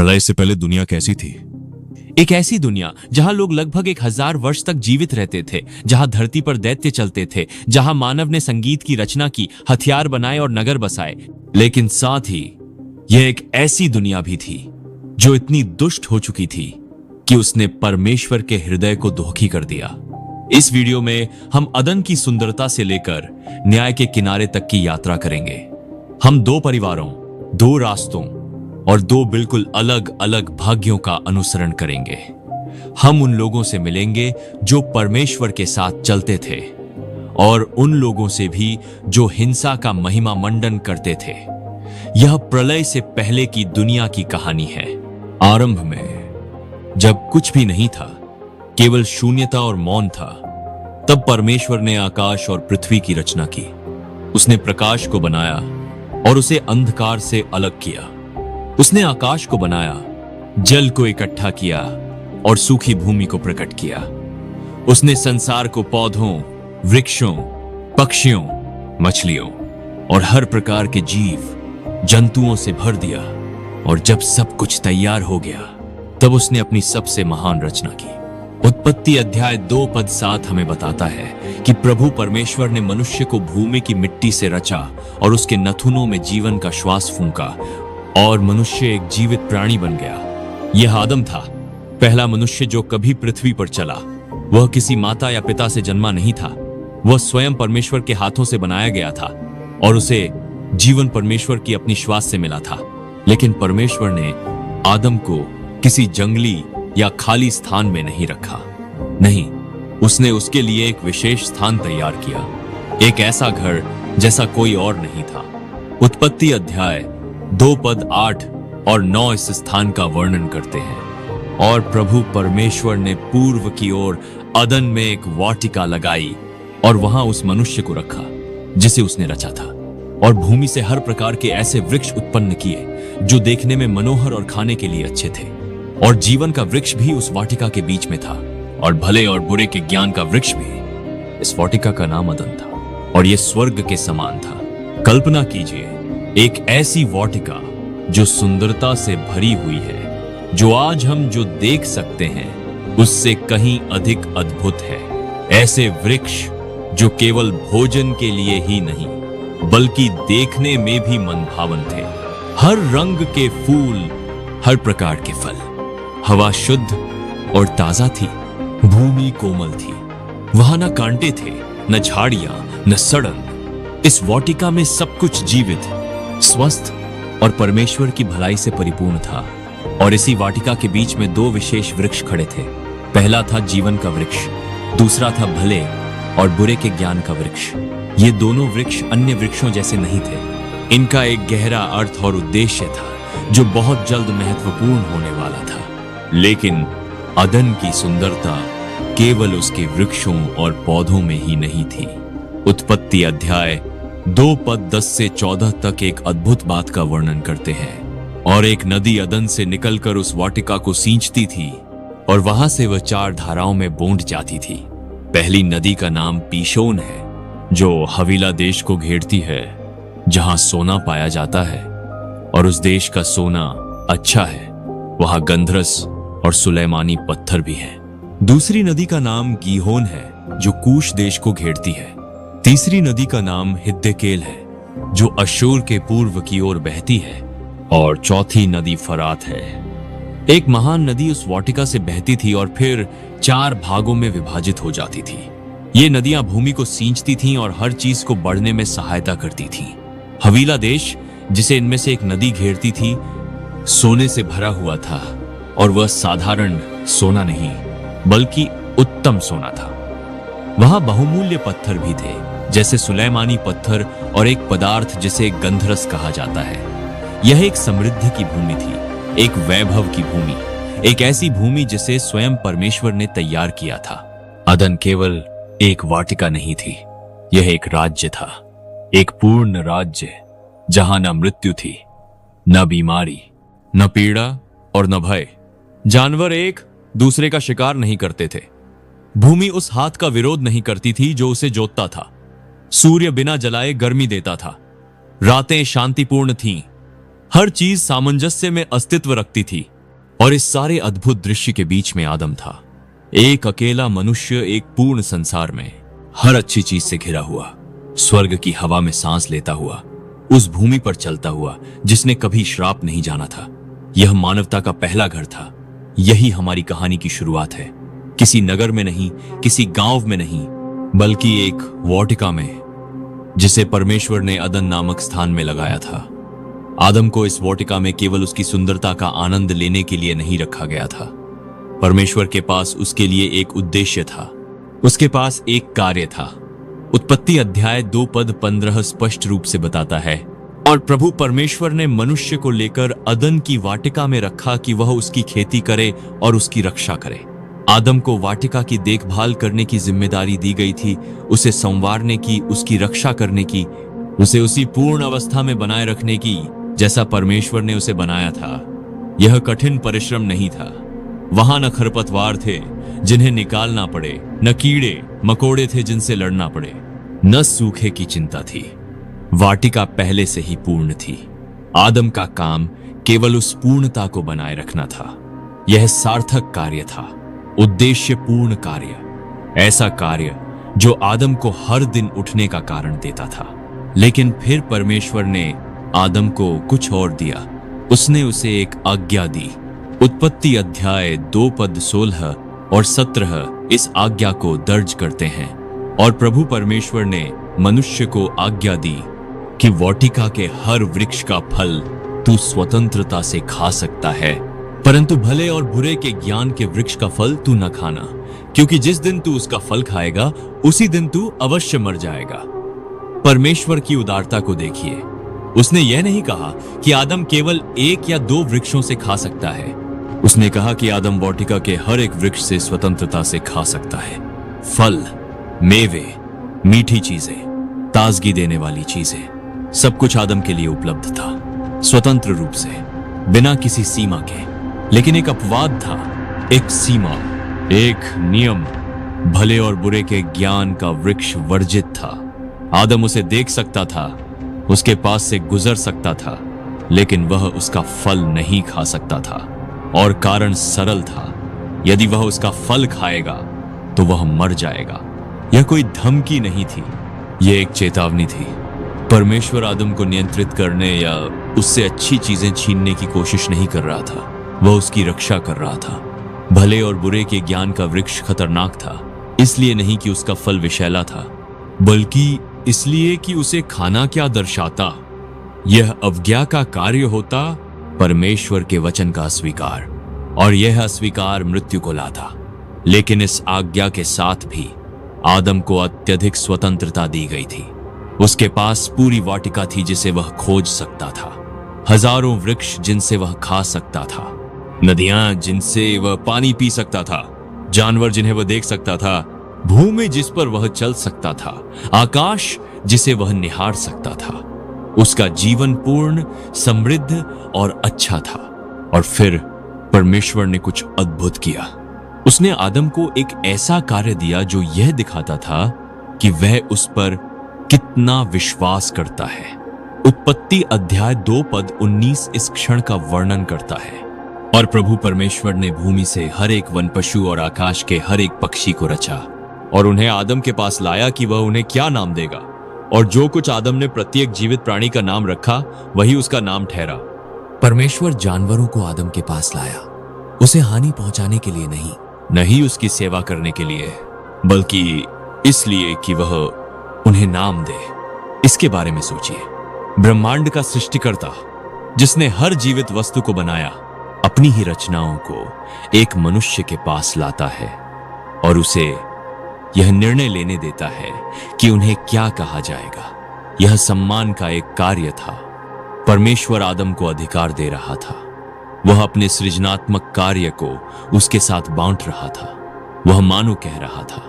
प्रलय से पहले दुनिया कैसी थी? एक ऐसी दुनिया जहां लोग लगभग 1000 वर्ष तक जीवित रहते थे, जहां धरती पर दैत्य चलते थे, जहां मानव ने संगीत की रचना की, हथियार बनाए और नगर बसाए। लेकिन साथ ही यह एक ऐसी दुनिया भी थी जो इतनी दुष्ट हो चुकी थी कि उसने परमेश्वर के हृदय को दोखी कर दिया। इस वीडियो में हम अदन की सुंदरता से लेकर न्याय के किनारे तक की यात्रा करेंगे। हम दो परिवारों, दो रास्तों और दो बिल्कुल अलग अलग भाग्यों का अनुसरण करेंगे। हम उन लोगों से मिलेंगे जो परमेश्वर के साथ चलते थे और उन लोगों से भी जो हिंसा का महिमा मंडन करते थे। यह प्रलय से पहले की दुनिया की कहानी है। आरंभ में जब कुछ भी नहीं था, केवल शून्यता और मौन था, तब परमेश्वर ने आकाश और पृथ्वी की रचना की। उसने प्रकाश को बनाया और उसे अंधकार से अलग किया। उसने आकाश को बनाया, जल को इकट्ठा किया और सूखी भूमि को प्रकट किया। उसने संसार को पौधों, वृक्षों, पक्षियों, मछलियों और हर प्रकार के जीव जंतुओं से भर दिया। और जब सब कुछ तैयार हो गया, तब उसने अपनी सबसे महान रचना की। उत्पत्ति अध्याय 2 पद 7 हमें बताता है कि प्रभु परमेश्वर ने मनुष्य को भूमि की मिट्टी से रचा और उसके नथुनों में जीवन का श्वास फूंका और मनुष्य एक जीवित प्राणी बन गया। यह आदम था, पहला मनुष्य जो कभी पृथ्वी पर चला। वह किसी माता या पिता से जन्मा नहीं था, वह स्वयं परमेश्वर के हाथों से बनाया गया था और उसे जीवन परमेश्वर की अपनी श्वास से मिला था। लेकिन परमेश्वर ने आदम को किसी जंगली या खाली स्थान में नहीं रखा। नहीं, उसने उसके लिए एक विशेष स्थान तैयार किया, एक ऐसा घर जैसा कोई और नहीं था। उत्पत्ति अध्याय 2 पद 8 और 9 इस स्थान का वर्णन करते हैं। और प्रभु परमेश्वर ने पूर्व की ओर अदन में एक वाटिका लगाई और वहां उस मनुष्य को रखा जिसे उसने रचा था, और भूमि से हर प्रकार के ऐसे वृक्ष उत्पन्न किए जो देखने में मनोहर और खाने के लिए अच्छे थे। और जीवन का वृक्ष भी उस वाटिका के बीच में था, और भले और बुरे के ज्ञान का वृक्ष भी। इस वाटिका का नाम अदन था और यह स्वर्ग के समान था। कल्पना कीजिए, एक ऐसी वाटिका जो सुंदरता से भरी हुई है, जो आज हम जो देख सकते हैं उससे कहीं अधिक अद्भुत है। ऐसे वृक्ष जो केवल भोजन के लिए ही नहीं बल्कि देखने में भी मनभावन थे। हर रंग के फूल, हर प्रकार के फल। हवा शुद्ध और ताजा थी, भूमि कोमल थी, वहां न कांटे थे, न झाड़ियां, न सड़न। इस वाटिका में सब कुछ जीवित, स्वस्थ और परमेश्वर की भलाई से परिपूर्ण था। और इसी वाटिका के बीच में 2 विशेष वृक्ष खड़े थे। पहला था जीवन का वृक्ष, दूसरा था भले और बुरे के ज्ञान का वृक्ष। ये दोनों वृक्ष अन्य वृक्षों जैसे नहीं थे। इनका एक गहरा अर्थ और उद्देश्य था जो बहुत जल्द महत्वपूर्ण होने वाला था। लेकिन अदन की सुंदरता केवल उसके वृक्षों और पौधों में ही नहीं थी। उत्पत्ति अध्याय 2 पद 10 से 14 तक एक अद्भुत बात का वर्णन करते हैं। और एक नदी अदन से निकलकर उस वाटिका को सींचती थी और वहां से वह 4 धाराओं में बूंद जाती थी। पहली नदी का नाम पीशोन है, जो हवीला देश को घेरती है, जहां सोना पाया जाता है, और उस देश का सोना अच्छा है। वहां गंधरस और सुलेमानी पत्थर भी हैं। दूसरी नदी का नाम गीहोन है, जो कूश देश को घेरती है। तीसरी नदी का नाम हिद्देकेल है, जो अश्शूर के पूर्व की ओर बहती है। और चौथी नदी फरात है। एक महान नदी उस वाटिका से बहती थी और फिर 4 भागों में विभाजित हो जाती थी। ये नदियां भूमि को सींचती थीं और हर चीज को बढ़ने में सहायता करती थीं। हवीला देश, जिसे इनमें से एक नदी घेरती थी, सोने से भरा हुआ था, और वह साधारण सोना नहीं बल्कि उत्तम सोना था। वहां बहुमूल्य पत्थर भी थे, जैसे सुलेमानी पत्थर और एक पदार्थ जिसे गंधरस कहा जाता है। यह एक समृद्धि की भूमि थी, एक वैभव की भूमि, एक ऐसी भूमि जिसे स्वयं परमेश्वर ने तैयार किया था। अदन केवल एक वाटिका नहीं थी, यह एक राज्य था, एक पूर्ण राज्य जहां न मृत्यु थी, न बीमारी, न पीड़ा और न भय। जानवर एक दूसरे का शिकार नहीं करते थे। भूमि उस हाथ का विरोध नहीं करती थी जो उसे जोतता था। सूर्य बिना जलाए गर्मी देता था। रातें शांतिपूर्ण थीं। हर चीज सामंजस्य में अस्तित्व रखती थी। और इस सारे अद्भुत दृश्य के बीच में आदम था, एक अकेला मनुष्य, एक पूर्ण संसार में, हर अच्छी चीज से घिरा हुआ, स्वर्ग की हवा में सांस लेता हुआ, उस भूमि पर चलता हुआ जिसने कभी श्राप नहीं जाना था। यह मानवता का पहला घर था। यही हमारी कहानी की शुरुआत है। किसी नगर में नहीं, किसी गांव में नहीं, बल्कि एक वाटिका में, जिसे परमेश्वर ने अदन नामक स्थान में लगाया था। आदम को इस वाटिका में केवल उसकी सुंदरता का आनंद लेने के लिए नहीं रखा गया था। परमेश्वर के पास उसके लिए एक उद्देश्य था, उसके पास एक कार्य था। उत्पत्ति अध्याय 2 पद 15 स्पष्ट रूप से बताता है, और प्रभु परमेश्वर ने मनुष्य को लेकर अदन की वाटिका में रखा कि वह उसकी खेती करे और उसकी रक्षा करे। आदम को वाटिका की देखभाल करने की जिम्मेदारी दी गई थी, उसे संवारने की, उसकी रक्षा करने की, उसे उसी पूर्ण अवस्था में बनाए रखने की जैसा परमेश्वर ने उसे बनाया था। यह कठिन परिश्रम नहीं था। वहां न खरपतवार थे जिन्हें निकालना पड़े, न कीड़े मकोड़े थे जिनसे लड़ना पड़े, न सूखे की चिंता थी। वाटिका पहले से ही पूर्ण थी। आदम का काम केवल उस पूर्णता को बनाए रखना था। यह सार्थक कार्य था, उद्देश्यपूर्ण कार्य, ऐसा कार्य जो आदम को हर दिन उठने का कारण देता था। लेकिन फिर परमेश्वर ने आदम को कुछ और दिया। उसने उसे एक आज्ञा दी। उत्पत्ति अध्याय 2 पद 16 और 17 इस आज्ञा को दर्ज करते हैं। और प्रभु परमेश्वर ने मनुष्य को आज्ञा दी कि वाटिका के हर वृक्ष का फल तू स्वतंत्रता से खा सकता है, परंतु भले और बुरे के ज्ञान के वृक्ष का फल तू न खाना, क्योंकि जिस दिन तू उसका फल खाएगा उसी दिन तू अवश्य मर जाएगा। परमेश्वर की उदारता को देखिए। उसने यह नहीं कहा कि आदम केवल 1 या 2 वृक्षों से खा सकता है। उसने कहा कि आदम वाटिका के हर एक वृक्ष से स्वतंत्रता से खा सकता है। फल, मेवे, मीठी चीजें, ताजगी देने वाली चीजें, सब कुछ आदम के लिए उपलब्ध था, स्वतंत्र रूप से, बिना किसी सीमा के। लेकिन एक अपवाद था, एक सीमा, एक नियम। भले और बुरे के ज्ञान का वृक्ष वर्जित था। आदम उसे देख सकता था, उसके पास से गुजर सकता था, लेकिन वह उसका फल नहीं खा सकता था। और कारण सरल था, यदि वह उसका फल खाएगा तो वह मर जाएगा। यह कोई धमकी नहीं थी, यह एक चेतावनी थी। परमेश्वर आदम को नियंत्रित करने या उससे अच्छी चीजें छीनने की कोशिश नहीं कर रहा था, वह उसकी रक्षा कर रहा था। भले और बुरे के ज्ञान का वृक्ष खतरनाक था, इसलिए नहीं कि उसका फल विषैला था, बल्कि इसलिए कि उसे खाना क्या दर्शाता। यह अवज्ञा का कार्य होता, परमेश्वर के वचन का अस्वीकार, और यह अस्वीकार मृत्यु को लाता। लेकिन इस आज्ञा के साथ भी आदम को अत्यधिक स्वतंत्रता दी गई थी। उसके पास पूरी वाटिका थी जिसे वह खोज सकता था, हजारों वृक्ष जिनसे वह खा सकता था, नदियां जिनसे वह पानी पी सकता था, जानवर जिन्हें वह देख सकता था, भूमि जिस पर वह चल सकता था, आकाश जिसे वह निहार सकता था। उसका जीवन पूर्ण, समृद्ध और अच्छा था। और फिर परमेश्वर ने कुछ अद्भुत किया। उसने आदम को एक ऐसा कार्य दिया जो यह दिखाता था कि वह उस पर कितना विश्वास करता है। उत्पत्ति अध्याय 2 पद 19 इस क्षण का वर्णन करता है। और प्रभु परमेश्वर ने भूमि से हर एक वन पशु और आकाश के हर एक पक्षी को रचा और उन्हें आदम के पास लाया कि वह उन्हें क्या नाम देगा। और जो कुछ आदम ने प्रत्येक जीवित प्राणी का नाम रखा, वही उसका नाम ठहरा। परमेश्वर जानवरों को आदम के पास लाया, उसे हानि पहुंचाने के लिए नहीं उसकी सेवा करने के लिए, बल्कि इसलिए कि वह उन्हें नाम दे। इसके बारे में सोचिए। ब्रह्मांड का सृष्टिकर्ता, जिसने हर जीवित वस्तु को बनाया, अपनी ही रचनाओं को एक मनुष्य के पास लाता है और उसे यह निर्णय लेने देता है कि उन्हें क्या कहा जाएगा। यह सम्मान का एक कार्य था। परमेश्वर आदम को अधिकार दे रहा था। वह अपने सृजनात्मक कार्य को उसके साथ बांट रहा था। वह मानो कह रहा था,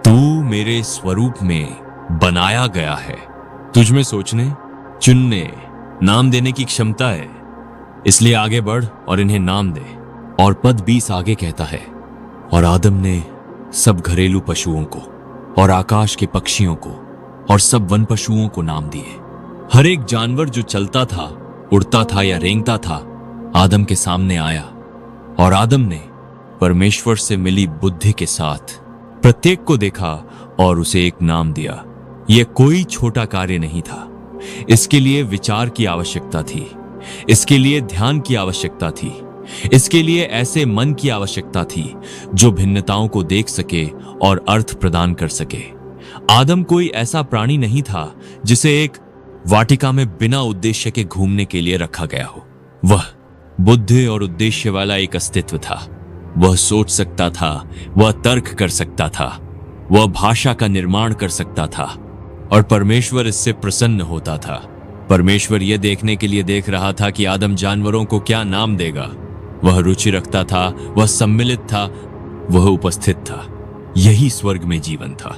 तू मेरे स्वरूप में बनाया गया है। तुझ में सोचने, चुनने, नाम देने की क्षमता है, इसलिए आगे बढ़ और इन्हें नाम दे। और पद 20 आगे कहता है, और आदम ने सब घरेलू पशुओं को और आकाश के पक्षियों को और सब वन पशुओं को नाम दिए। हर एक जानवर जो चलता था, उड़ता था या रेंगता था, आदम के सामने आया और आदम ने परमेश्वर से मिली बुद्धि के साथ प्रत्येक को देखा और उसे एक नाम दिया। यह कोई छोटा कार्य नहीं था। इसके लिए विचार की आवश्यकता थी, इसके लिए ध्यान की आवश्यकता थी, इसके लिए ऐसे मन की आवश्यकता थी जो भिन्नताओं को देख सके और अर्थ प्रदान कर सके। आदम कोई ऐसा प्राणी नहीं था जिसे एक वाटिका में बिना उद्देश्य के घूमने के लिए रखा गया हो। वह बुद्धि और उद्देश्य वाला एक अस्तित्व था। वह सोच सकता था, वह तर्क कर सकता था, वह भाषा का निर्माण कर सकता था और परमेश्वर इससे प्रसन्न होता था। परमेश्वर यह देखने के लिए देख रहा था कि आदम जानवरों को क्या नाम देगा। वह रुचि रखता था, वह सम्मिलित था, वह उपस्थित था। यही स्वर्ग में जीवन था।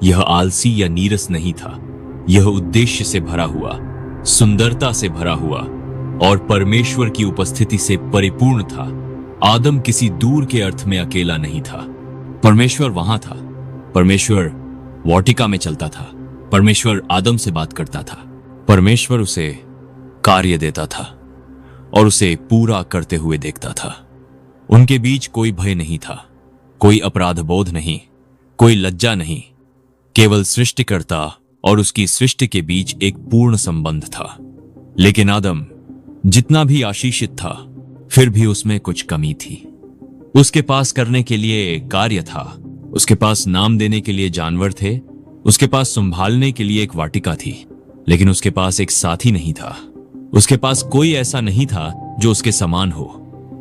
यह आलसी या नीरस नहीं था। यह उद्देश्य से भरा हुआ, सुंदरता से भरा हुआ और परमेश्वर की उपस्थिति से परिपूर्ण था। आदम किसी दूर के अर्थ में अकेला नहीं था। परमेश्वर वहां था। परमेश्वर वाटिका में चलता था। परमेश्वर आदम से बात करता था। परमेश्वर उसे कार्य देता था और उसे पूरा करते हुए देखता था। उनके बीच कोई भय नहीं था, कोई अपराध बोध नहीं, कोई लज्जा नहीं। केवल सृष्टिकर्ता और उसकी सृष्टि के बीच एक पूर्ण संबंध था। लेकिन आदम जितना भी आशीषित था, फिर भी उसमें कुछ कमी थी। उसके पास करने के लिए कार्य था, उसके पास नाम देने के लिए जानवर थे, उसके पास संभालने के लिए एक वाटिका थी, लेकिन उसके पास एक साथी नहीं था। उसके पास कोई ऐसा नहीं था जो उसके समान हो।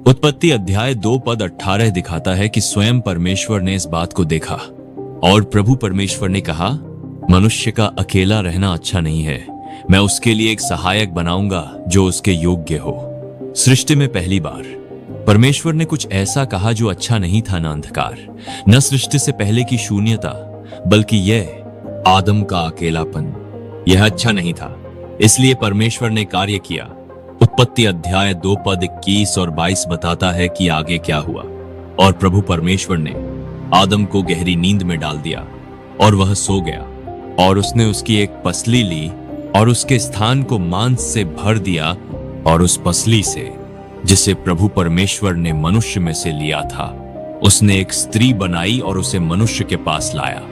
उत्पत्ति अध्याय 2 पद 18 दिखाता है कि स्वयं परमेश्वर ने इस बात को देखा और प्रभु परमेश्वर ने कहा, मनुष्य का अकेला रहना अच्छा नहीं है, मैं उसके लिए एक सहायक बनाऊंगा जो उसके योग्य हो। सृष्टि में पहली बार परमेश्वर ने कुछ ऐसा कहा जो अच्छा नहीं था, न अंधकार, न सृष्टि से पहले की शून्यता, बल्कि यह आदम का अकेलापन। यह अच्छा नहीं था। इसलिए परमेश्वर ने कार्य किया। उत्पत्ति अध्याय 2 पद 21 और 22 बताता है कि आगे क्या हुआ। और प्रभु परमेश्वर ने आदम को गहरी नींद में डाल दिया और वह सो गया। और उसने उसकी एक पसली ली और उसके स्थान को मांस से भर दिया और उस पसली से, जिसे प्रभु परमेश्वर ने मनुष्य में से लिया था, उसने एक स्त्री बनाई और उसे मनुष्य के पास लाया।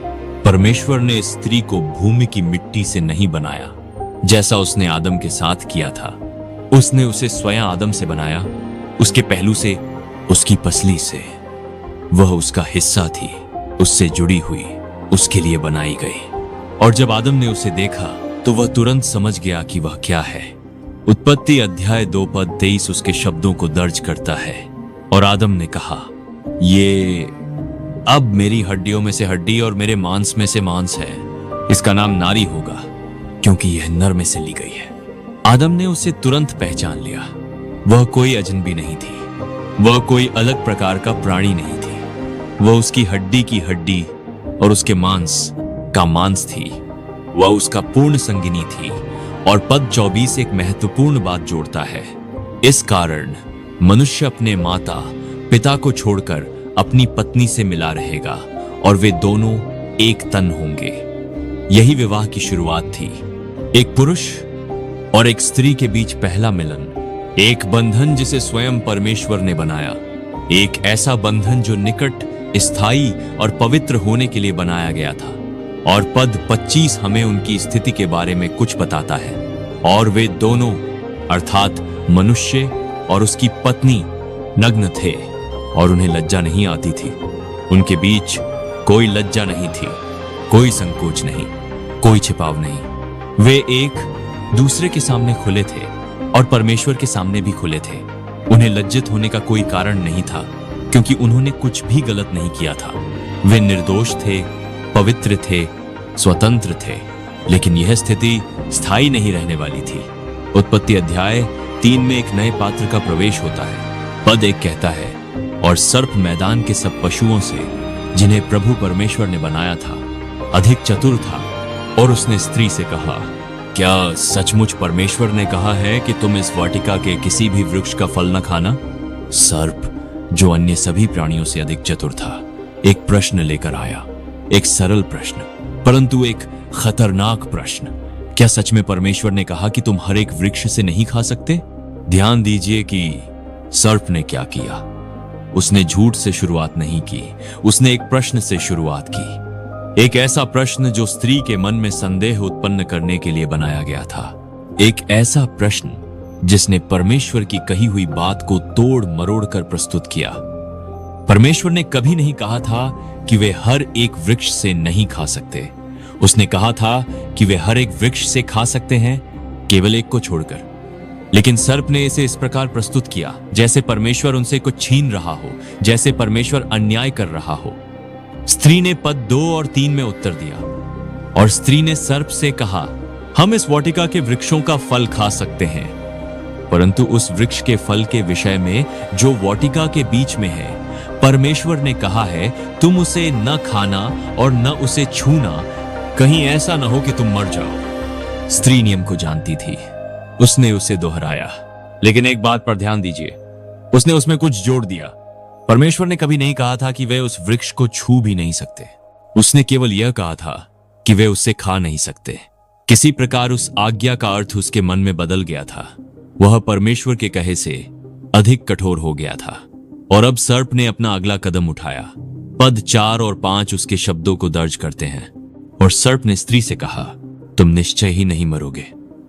परमेश्वर ने स्त्री को भूमि की मिट्टी से नहीं बनाया जैसा उसने आदम के साथ किया था। उसने उसे स्वयं आदम से बनाया, उसके पहलू से, उसकी पसली से। वह उसका हिस्सा थी, उससे जुड़ी हुई, उसके लिए बनाई गई। और जब आदम ने उसे देखा तो वह तुरंत समझ गया कि वह क्या है। उत्पत्ति अध्याय 2 पद 23 उसके शब्दों को दर्ज करता है। और आदम ने कहा, ये अब मेरी हड्डियों में से हड्डी और मेरे मांस में से मांस है। इसका नाम नारी होगा, क्योंकि यह नर में से ली गई है। आदम ने उसे तुरंत पहचान लिया। वह कोई अजनबी नहीं थी, वह कोई अलग प्रकार का प्राणी नहीं थी। वह उसकी हड्डी की हड्डी और उसके मांस का मांस थी। वह उसका पूर्ण संगिनी थी। और पद 24 एक महत्वपूर्ण बात जोड़ता है। इस कारण मनुष्य अपने माता पिता को छोड़कर अपनी पत्नी से मिला रहेगा और वे दोनों एक तन होंगे। यही विवाह की शुरुआत थी। एक पुरुष और एक स्त्री के बीच पहला मिलन, एक बंधन जिसे स्वयं परमेश्वर ने बनाया, एक ऐसा बंधन जो निकट, स्थायी और पवित्र होने के लिए बनाया गया था। और पद 25 हमें उनकी स्थिति के बारे में कुछ बताता है। और वे दोनों अर्थात मनुष्य और उसकी पत्नी नग्न थे और उन्हें लज्जा नहीं आती थी। उनके बीच कोई लज्जा नहीं थी, कोई संकोच नहीं, कोई छिपाव नहीं। वे एक दूसरे के सामने खुले थे और परमेश्वर के सामने भी खुले थे। उन्हें लज्जित होने का कोई कारण नहीं था, क्योंकि उन्होंने कुछ भी गलत नहीं किया था। वे निर्दोष थे, पवित्र थे, स्वतंत्र थे। लेकिन यह स्थिति स्थायी नहीं रहने वाली थी। उत्पत्ति अध्याय 3 में एक नए पात्र का प्रवेश होता है। पद 1 कहता है, और सर्प मैदान के सब पशुओं से जिन्हें प्रभु परमेश्वर ने बनाया था अधिक चतुर था। और उसने स्त्री से कहा, क्या सचमुच परमेश्वर ने कहा है कि तुम इस वाटिका के किसी भी वृक्ष का फल न खाना? सर्प, जो अन्य सभी प्राणियों से अधिक चतुर था, एक प्रश्न लेकर आया। एक सरल प्रश्न, परंतु एक खतरनाक प्रश्न। क्या सच में परमेश्वर ने कहा कि तुम हर एक वृक्ष से नहीं खा सकते? ध्यान दीजिए कि सर्प ने क्या किया। उसने झूठ से शुरुआत नहीं की, उसने एक प्रश्न से शुरुआत की। एक ऐसा प्रश्न जो स्त्री के मन में संदेह उत्पन्न करने के लिए बनाया गया था। एक ऐसा प्रश्न जिसने परमेश्वर की कही हुई बात को तोड़ मरोड़ कर प्रस्तुत किया। परमेश्वर ने कभी नहीं कहा था कि वे हर एक वृक्ष से नहीं खा सकते। उसने कहा था कि वे हर एक वृक्ष से खा सकते हैं, केवल एक को छोड़कर। लेकिन सर्प ने इसे इस प्रकार प्रस्तुत किया जैसे परमेश्वर उनसे कुछ छीन रहा हो, जैसे परमेश्वर अन्याय कर रहा हो। स्त्री ने पद 2 और 3 में उत्तर दिया, और स्त्री ने सर्प से कहा, हम इस वाटिका के वृक्षों का फल खा सकते हैं, परंतु उस वृक्ष के फल के विषय में जो वाटिका के बीच में है, परमेश्वर ने कहा है, तुम उसे न खाना और न उसे छूना, कहीं ऐसा न हो कि तुम मर जाओ। स्त्री नियम को जानती थी, उसने उसे दोहराया, लेकिन एक बात पर ध्यान दीजिए, उसने उसमें कुछ जोड़ दिया। परमेश्वर ने कभी नहीं कहा था कि वे उस वृक्ष को छू भी नहीं सकते। उसने केवल यह कहा था कि वे उससे खा नहीं सकते। किसी प्रकार उस आज्ञा का अर्थ उसके मन में बदल गया था। वह परमेश्वर के कहे से अधिक कठोर हो गया था। और अब सर्प ने अपना अगला कदम उठाया। पद 4 और 5 उसके शब्दों को दर्ज करते हैं। और सर्प ने स्त्री से कहा, तुम निश्चय ही नहीं मरोगे,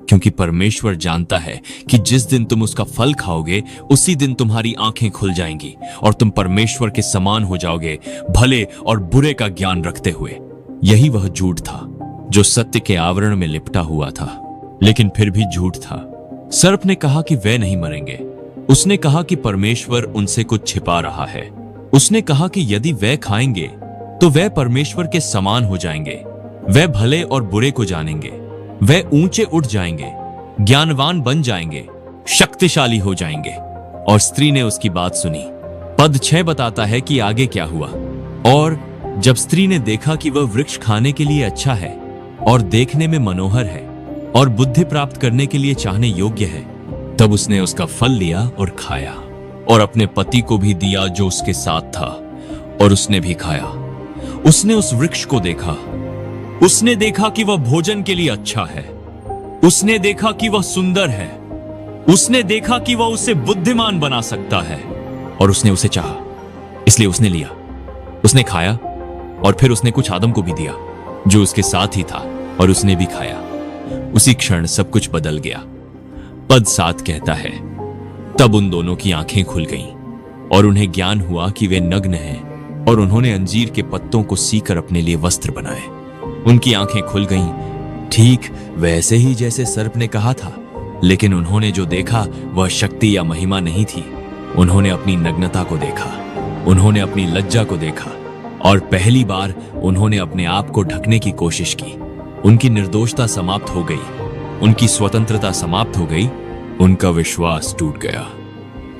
क्योंकि परमेश्वर जानता है कि जिस दिन तुम उसका फल खाओगे, उसी दिन तुम्हारी आंखें खुल जाएंगी और तुम परमेश्वर के समान हो जाओगे, भले और बुरे का ज्ञान रखते हुए। यही वह झूठ था जो सत्य के आवरण में लिपटा हुआ था, लेकिन फिर भी झूठ था। सर्प ने कहा कि वे नहीं मरेंगे। उसने कहा कि परमेश्वर उनसे कुछ छिपा रहा है। उसने कहा कि यदि वे खाएंगे तो वे परमेश्वर के समान हो जाएंगे, वे भले और बुरे को जानेंगे, वे ऊंचे उठ जाएंगे, ज्ञानवान बन जाएंगे, शक्तिशाली हो जाएंगे। और स्त्री ने उसकी बात सुनी। पद 6 बताता है कि आगे क्या हुआ। और जब स्त्री ने देखा कि वह वृक्ष खाने के लिए अच्छा है और देखने में मनोहर है और बुद्धि प्राप्त करने के लिए चाहने योग्य है, तब उसने उसका फल लिया और खाया और अपने पति को भी दिया जो उसके साथ था, और उसने भी खाया। उसने उस वृक्ष को देखा। उसने देखा कि वह भोजन के लिए अच्छा है। उसने देखा कि वह सुंदर है। उसने देखा कि वह उसे बुद्धिमान बना सकता है, और उसने उसे चाहा, इसलिए उसने लिया। उसने खाया और फिर उसने कुछ आदम को भी दिया जो उसके साथ ही था, और उसने भी खाया। उसी क्षण सब कुछ बदल गया। पद 7 कहता है, तब उन दोनों की आंखें खुल गईं और उन्हें ज्ञान हुआ कि वे नग्न हैं, और उन्होंने अंजीर के पत्तों को सीकर अपने लिए वस्त्र बनाए। उनकी आंखें खुल गईं, ठीक वैसे ही जैसे सर्प ने कहा था, लेकिन उन्होंने जो देखा वह शक्ति या महिमा नहीं थी। उन्होंने अपनी नग्नता को देखा, उन्होंने अपनी लज्जा को देखा, और पहली बार उन्होंने अपने आप को ढकने की कोशिश की। उनकी निर्दोषता समाप्त हो गई, उनकी स्वतंत्रता समाप्त हो गई, उनका विश्वास टूट गया।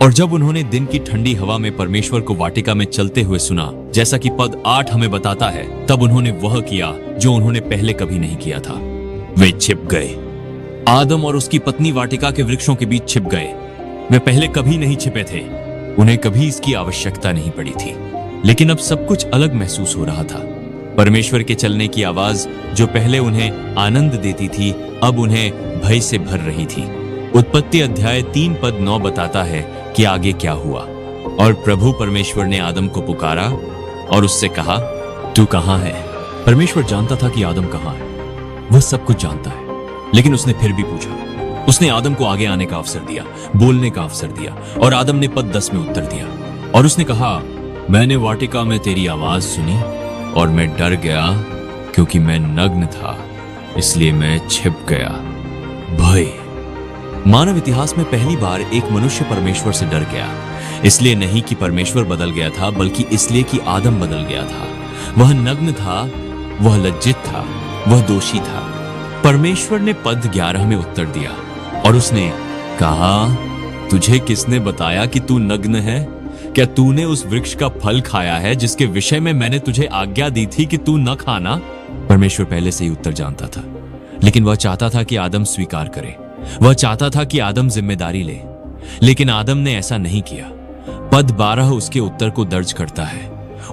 और जब उन्होंने दिन की ठंडी हवा में परमेश्वर को वाटिका में चलते हुए सुना, जैसा कि पद 8 हमें बताता है, तब उन्होंने वह किया जो उन्होंने पहले कभी नहीं किया था। वे छिप गए। आदम और उसकी पत्नी वाटिका के वृक्षों के बीच छिप गए। वे पहले कभी नहीं छिपे थे, उन्हें कभी इसकी आवश्यकता नहीं पड़ी थी। लेकिन अब सब कुछ अलग महसूस हो रहा था। परमेश्वर के चलने की आवाज जो पहले उन्हें आनंद देती थी, अब उन्हें भय से भर रही थी। उत्पत्ति अध्याय 3 पद 9 बताता है कि आगे क्या हुआ। और प्रभु परमेश्वर ने आदम को पुकारा और उससे कहा, तू कहां है? परमेश्वर जानता था कि आदम कहां है, वह सब कुछ जानता है, लेकिन उसने फिर भी पूछा। उसने आदम को आगे आने का अवसर दिया, बोलने का अवसर दिया, और आदम ने पद 10 में उत्तर दिया। और उसने कहा, मैंने वाटिका में तेरी आवाज सुनी और मैं डर गया, क्योंकि मैं नग्न था, इसलिए मैं छिप गया। भय। मानव इतिहास में पहली बार एक मनुष्य परमेश्वर से डर गया, इसलिए नहीं कि परमेश्वर बदल गया था, बल्कि इसलिए कि आदम बदल गया था। वह नग्न था, वह लज्जित था, वह दोषी था। परमेश्वर ने पद 11 में उत्तर दिया और उसने कहा, तुझे किसने बताया कि तू नग्न है? क्या तूने उस वृक्ष का फल खाया है जिसके विषय में मैंने तुझे आज्ञा दी थी कि तू न खाना? परमेश्वर पहले से ही उत्तर जानता था, लेकिन वह चाहता था कि आदम स्वीकार करे। वह चाहता था कि आदम जिम्मेदारी ले, लेकिन आदम ने ऐसा नहीं किया। पद 12 उसके उत्तर को दर्ज करता है।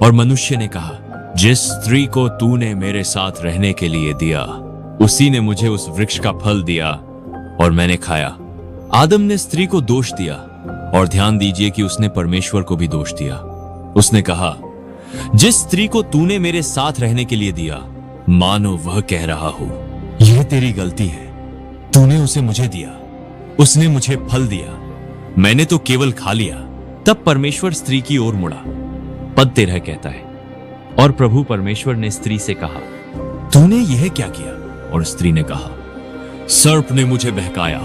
और मनुष्य ने कहा, जिस स्त्री को तूने मेरे साथ रहने के लिए दिया, उसी ने मुझे उस वृक्ष का फल दिया और मैंने खाया। आदम ने स्त्री को दोष दिया और ध्यान दीजिए कि उसने परमेश्वर को भी दोष दिया। उसने कहा, जिस स्त्री को तूने मेरे साथ रहने के लिए दिया, मानो वह कह रहा हो, यह तेरी गलती है, तूने उसे मुझे दिया, उसने मुझे फल दिया, मैंने तो केवल खा लिया। तब परमेश्वर स्त्री की ओर मुड़ा। पद 13 कहता है, और प्रभु परमेश्वर ने स्त्री से कहा, तूने यह क्या किया? और स्त्री ने कहा, सर्प ने मुझे बहकाया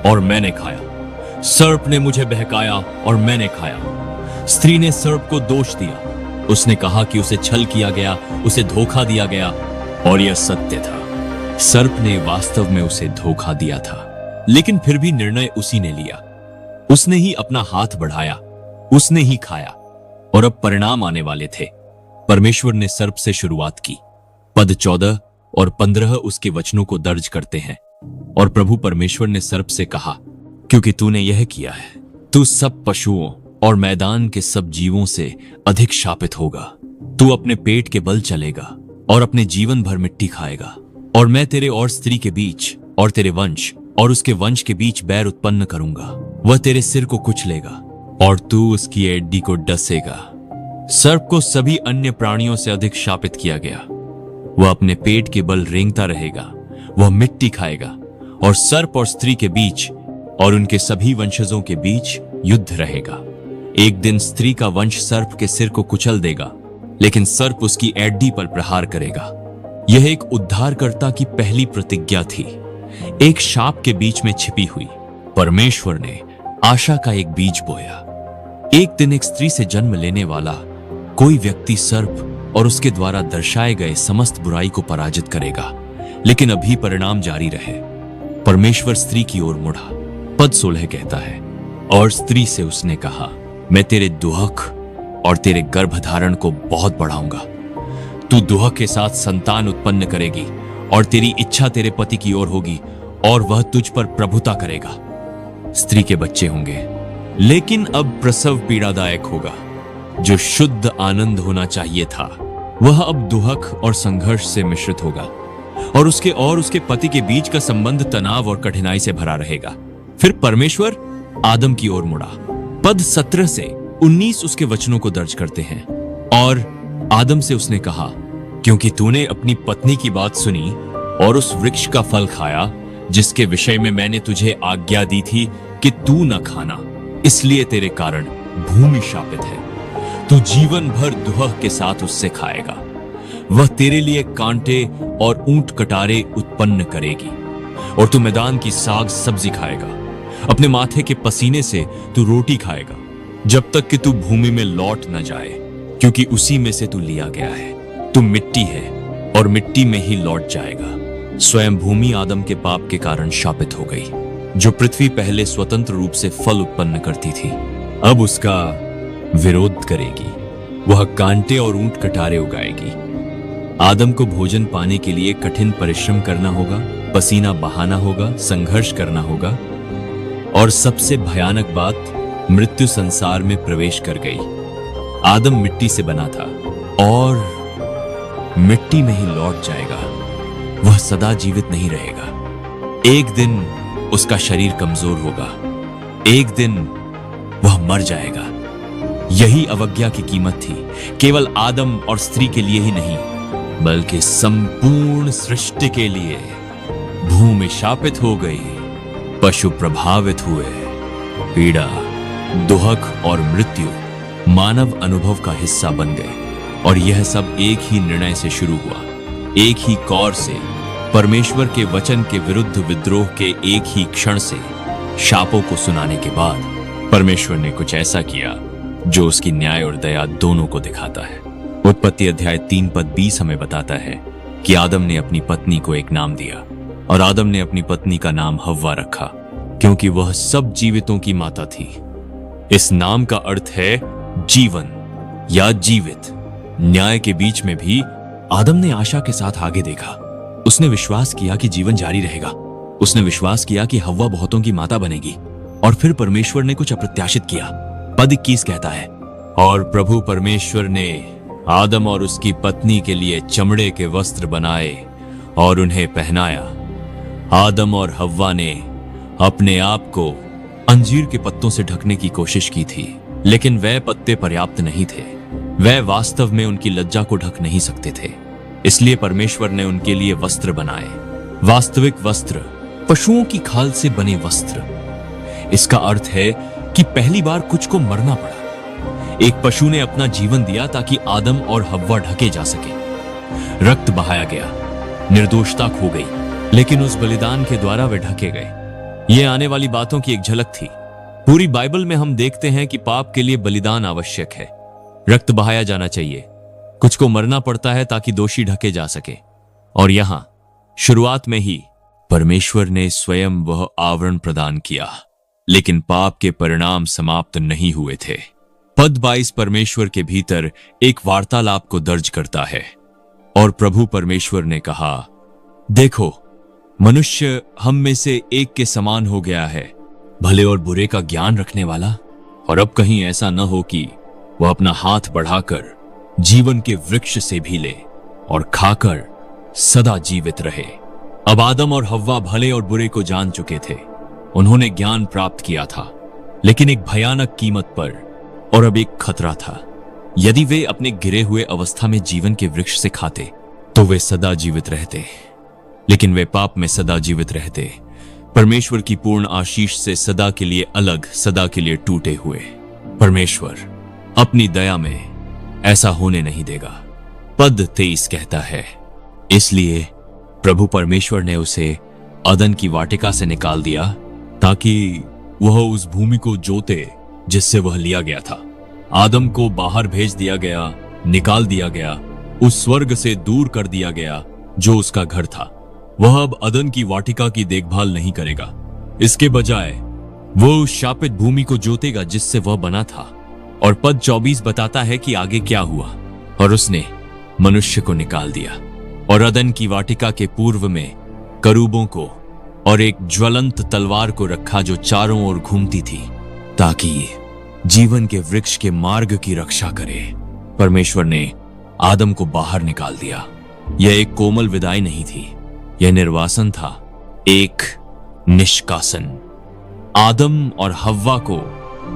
और मैंने खाया। सर्प ने मुझे बहकाया और मैंने खाया। स्त्री ने सर्प को दोष दिया। उसने कहा कि उसे छल किया गया, उसे धोखा दिया गया, और यह सत्य था। सर्प ने वास्तव में उसे धोखा दिया था, लेकिन फिर भी निर्णय उसी ने लिया। उसने ही अपना हाथ बढ़ाया, उसने ही खाया, और अब परिणाम आने वाले थे। परमेश्वर ने सर्प से शुरुआत की। पद 14 और 15 उसके वचनों को दर्ज करते हैं। और प्रभु परमेश्वर ने सर्प से कहा, क्योंकि तूने यह किया है, तू सब पशुओं और मैदान के सब जीवों से अधिक शापित होगा। तू अपने पेट के बल चलेगा और अपने जीवन भर मिट्टी खाएगा। और मैं तेरे और स्त्री के बीच और तेरे वंश और उसके वंश के बीच बैर उत्पन्न करूंगा। वह तेरे सिर को कुचलेगा और तू उसकी एड़ी को डसेगा। सर्प को सभी अन्य प्राणियों से अधिक शापित किया गया। वह अपने पेट के बल रेंगता रहेगा, वह मिट्टी खाएगा, और सर्प और स्त्री के बीच और उनके सभी वंशजों के बीच युद्ध रहेगा। एक दिन स्त्री का वंश सर्प के सिर को कुचल देगा, लेकिन सर्प उसकी एड़ी पर प्रहार करेगा। यह एक उद्धारकर्ता की पहली प्रतिज्ञा थी, एक शाप के बीच में छिपी हुई। परमेश्वर ने आशा का एक बीज बोया। एक दिन एक स्त्री से जन्म लेने वाला कोई व्यक्ति सर्प और उसके द्वारा दर्शाए गए समस्त बुराई को पराजित करेगा, लेकिन अभी परिणाम जारी रहे। परमेश्वर स्त्री की ओर मुड़ा। पद 16 कहता है, और स्त्री से उसने कहा, मैं तेरे दुहक और तेरे गर्भधारण को बहुत बढ़ाऊंगा। तू दुहक के साथ संतान उत्पन्न करेगी, और तेरी इच्छा तेरे पति की ओर होगी, और वह तुझ पर प्रभुता करेगा। स्त्री के बच्चे होंगे, लेकिन अब प्रसव पीड़ादायक होगा। जो शुद्ध आनंद होना चाहिए था, वह अब दुहक और संघर्ष से मिश्रित होगा, और उसके पति के बीच का संबंध तनाव और कठिनाई से भरा रहेगा। फिर परमेश्वर आदम की ओर मुड़ा। पद 17 से 19 उसके वचनों को दर्ज करते हैं। और आदम से उसने कहा, क्योंकि तूने अपनी पत्नी की बात सुनी और उस वृक्ष का फल खाया जिसके विषय में मैंने तुझे आज्ञा दी थी कि तू न खाना, इसलिए तेरे कारण भूमि शापित है। तू जीवन भर दुहक के साथ उससे खाएगा। वह तेरे लिए कांटे और ऊंट कटारे उत्पन्न करेगी, और तू मैदान की साग सब्जी खाएगा। अपने माथे के पसीने से तू रोटी खाएगा, जब तक कि तू भूमि में लौट न जाए, क्योंकि उसी में से तू लिया गया है। तू मिट्टी है और मिट्टी में ही लौट जाएगा। स्वयं भूमि आदम के पाप के कारण शापित हो गई। जो पृथ्वी पहले स्वतंत्र रूप से फल उत्पन्न करती थी, अब उसका विरोध करेगी। वह कांटे और ऊंट कटारे उगाएगी। आदम को भोजन पाने के लिए कठिन परिश्रम करना होगा, पसीना बहाना होगा, संघर्ष करना होगा, और सबसे भयानक बात, मृत्यु संसार में प्रवेश कर गई। आदम मिट्टी से बना था और मिट्टी में ही लौट जाएगा। वह सदा जीवित नहीं रहेगा। एक दिन उसका शरीर कमजोर होगा, एक दिन वह मर जाएगा। यही अवज्ञा की कीमत थी, केवल आदम और स्त्री के लिए ही नहीं, बल्कि संपूर्ण सृष्टि के लिए। भूमि शापित हो गई, पशु प्रभावित हुए, पीड़ा, दुहक और मृत्यु मानव अनुभव का हिस्सा बन गए। और यह सब एक ही निर्णय से शुरू हुआ, एक ही कौर से, परमेश्वर के वचन के विरुद्ध विद्रोह के एक ही क्षण से। शापों को सुनाने के बाद परमेश्वर ने कुछ ऐसा किया जो उसकी न्याय और दया दोनों को दिखाता है। उत्पत्ति अध्याय 3 पद 20 हमें बताता है कि आदम ने अपनी पत्नी को एक नाम दिया, और आदम ने अपनी पत्नी का नाम हव्वा रखा, क्योंकि वह सब जीवितों की माता थी। इस नाम का अर्थ है जीवन या जीवित। न्याय के बीच में भी आदम ने आशा के साथ आगे देखा। उसने विश्वास किया कि जीवन जारी रहेगा। उसने विश्वास किया कि हव्वा बहुतों की माता बनेगी। और फिर परमेश्वर ने कुछ अप्रत्याशित किया। पद 21 कहता है, और प्रभु परमेश्वर ने आदम और उसकी पत्नी के लिए चमड़े के वस्त्र बनाए और उन्हें पहनाया। आदम और हव्वा ने अपने आप को अंजीर के पत्तों से ढकने की कोशिश की थी, लेकिन वह पत्ते पर्याप्त नहीं थे। वह वास्तव में उनकी लज्जा को ढक नहीं सकते थे। इसलिए परमेश्वर ने उनके लिए वस्त्र बनाए, वास्तविक वस्त्र, पशुओं की खाल से बने वस्त्र। इसका अर्थ है कि पहली बार कुछ को मरना पड़ा। एक पशु ने अपना जीवन दिया ताकि आदम और हव्वा ढके जा सके। रक्त बहाया गया, निर्दोषता खो गई, लेकिन उस बलिदान के द्वारा वे ढके गए। यह आने वाली बातों की एक झलक थी। पूरी बाइबल में हम देखते हैं कि पाप के लिए बलिदान आवश्यक है। रक्त बहाया जाना चाहिए, कुछ को मरना पड़ता है ताकि दोषी ढके जा सके। और यहां शुरुआत में ही परमेश्वर ने स्वयं वह आवरण प्रदान किया, लेकिन पाप के परिणाम समाप्त नहीं हुए थे। पद 22 परमेश्वर के भीतर एक वार्तालाप को दर्ज करता है। और प्रभु परमेश्वर ने कहा, देखो, मनुष्य हम में से एक के समान हो गया है, भले और बुरे का ज्ञान रखने वाला। और अब कहीं ऐसा न हो कि वह अपना हाथ बढ़ाकर जीवन के वृक्ष से भी ले और खाकर सदा जीवित रहे। अब आदम और हव्वा भले और बुरे को जान चुके थे। उन्होंने ज्ञान प्राप्त किया था, लेकिन एक भयानक कीमत पर। और अब एक खतरा था। यदि वे अपने गिरे हुए अवस्था में जीवन के वृक्ष से खाते तो वे सदा जीवित रहते, लेकिन वे पाप में सदा जीवित रहते, परमेश्वर की पूर्ण आशीष से सदा के लिए अलग, सदा के लिए टूटे हुए। परमेश्वर अपनी दया में ऐसा होने नहीं देगा। पद 23 कहता है, इसलिए प्रभु परमेश्वर ने उसे अदन की वाटिका से निकाल दिया ताकि वह उस भूमि को जोते जिससे वह लिया गया था। आदम को बाहर भेज दिया गया, निकाल दिया गया, उस स्वर्ग से दूर कर दिया गया जो उसका घर था। वह अब अदन की वाटिका की देखभाल नहीं करेगा। इसके बजाय वो उस शापित भूमि को जोतेगा जिससे वह बना था। और पद 24 बताता है कि आगे क्या हुआ। और उसने मनुष्य को निकाल दिया और अदन की वाटिका के पूर्व में करूबों को और एक ज्वलंत तलवार को रखा जो चारों ओर घूमती थी, ताकि जीवन के वृक्ष के मार्ग की रक्षा करे। परमेश्वर ने आदम को बाहर निकाल दिया। यह एक कोमल विदाई नहीं थी, यह निर्वासन था, एक निष्कासन। आदम और हव्वा को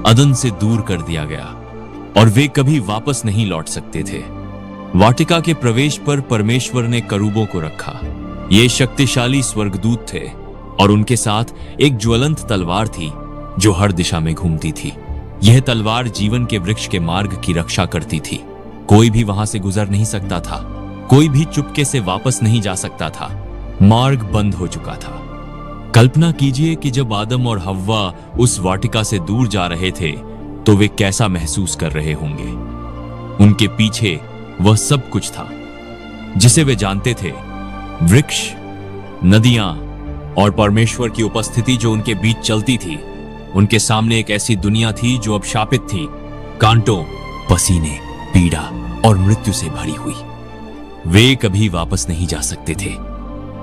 अदन से दूर कर दिया गया और वे कभी वापस नहीं लौट सकते थे। वाटिका के प्रवेश पर परमेश्वर ने करूबों को रखा। ये शक्तिशाली स्वर्गदूत थे और उनके साथ एक ज्वलंत तलवार थी जो हर दिशा में घूमती थी। यह तलवार जीवन के वृक्ष के मार्ग की रक्षा करती थी। कोई भी वहां से गुजर नहीं सकता था, कोई भी चुपके से वापस नहीं जा सकता था। मार्ग बंद हो चुका था। कल्पना कीजिए कि जब आदम और हव्वा उस वाटिका से दूर जा रहे थे तो वे कैसा महसूस कर रहे होंगे। उनके पीछे वह सब कुछ था जिसे वे जानते थे, वृक्ष, नदियां और परमेश्वर की उपस्थिति जो उनके बीच चलती थी। उनके सामने एक ऐसी दुनिया थी जो अब शापित थी, कांटों, पसीने, पीड़ा और मृत्यु से भरी हुई। वे कभी वापस नहीं जा सकते थे।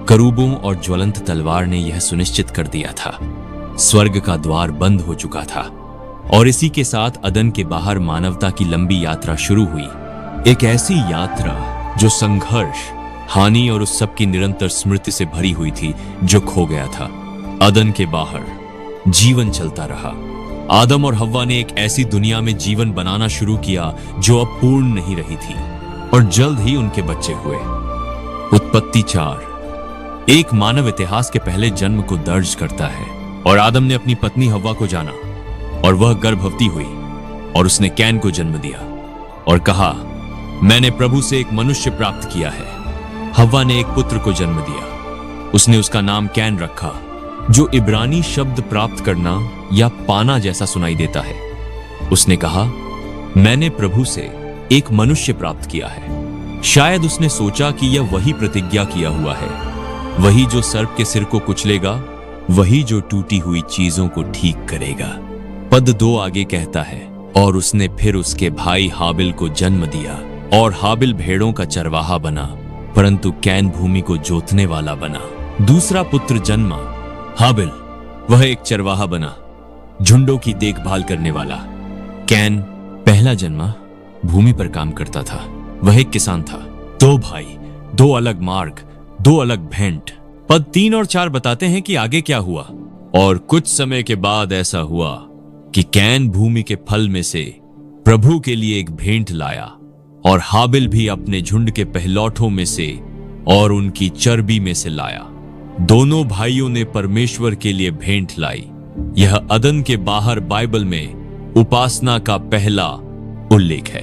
करूबों और ज्वलंत तलवार ने यह सुनिश्चित कर दिया था। स्वर्ग का द्वार बंद हो चुका था और इसी के साथ अदन के बाहर मानवता की लंबी यात्रा शुरू हुई। एक ऐसी यात्रा जो संघर्ष, हानि और उस सब की निरंतर स्मृति से भरी हुई थी जो खो गया था। अदन के बाहर जीवन चलता रहा। आदम और हव्वा ने एक ऐसी दुनिया में जीवन बनाना शुरू किया जो अब पूर्ण नहीं रही थी और जल्द ही उनके बच्चे हुए। उत्पत्ति 4 एक मानव इतिहास के पहले जन्म को दर्ज करता है। और आदम ने अपनी पत्नी हव्वा को जाना और वह गर्भवती हुई और उसने कैन को जन्म दिया और कहा, मैंने प्रभु से एक मनुष्य प्राप्त किया है। हव्वा ने एक पुत्र को जन्म दिया। उसने उसका नाम कैन रखा, जो इब्रानी शब्द प्राप्त करना या पाना जैसा सुनाई देता है। उसने कहा, मैंने प्रभु से एक मनुष्य प्राप्त किया है। शायद उसने सोचा कि यह वही प्रतिज्ञा किया हुआ है, वही जो सर्प के सिर को कुचलेगा, वही जो टूटी हुई चीजों को ठीक करेगा। पद 2 आगे कहता है, और उसने फिर उसके भाई हाबिल को जन्म दिया और हाबिल भेड़ों का चरवाहा बना, परंतु कैन भूमि को जोतने वाला बना। दूसरा पुत्र जन्मा, हाबिल, वह एक चरवाहा बना, झुंडों की देखभाल करने वाला। कैन पहला जन्मा, भूमि पर काम करता था, वह एक किसान था। 2 भाई, 2 अलग मार्ग, 2 अलग भेंट। पद 3 और 4 बताते हैं कि आगे क्या हुआ। और कुछ समय के बाद ऐसा हुआ कि कैन भूमि के फल में से प्रभु के लिए एक भेंट लाया और हाबिल भी अपने झुंड के पहलौठों में से और उनकी चर्बी में से लाया। दोनों भाइयों ने परमेश्वर के लिए भेंट लाई। यह अदन के बाहर बाइबल में उपासना का पहला उल्लेख है।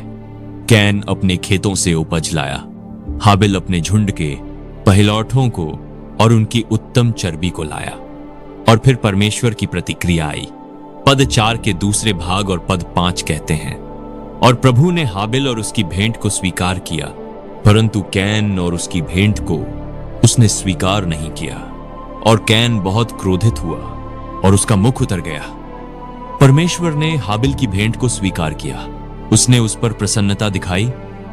कैन अपने खेतों से उपज लाया, हाबिल अपने झुंड के पहलौठों को और उनकी उत्तम चर्बी को लाया। और फिर परमेश्वर की प्रतिक्रिया आई। पद 4 के दूसरे भाग और पद 5 कहते हैं, और प्रभु ने हाबिल और उसकी भेंट को स्वीकार किया, परंतु कैन और उसकी भेंट को उसने स्वीकार नहीं किया। और कैन बहुत क्रोधित हुआ और उसका मुख उतर गया। परमेश्वर ने हाबिल की भेंट को स्वीकार किया, उसने उस पर प्रसन्नता दिखाई,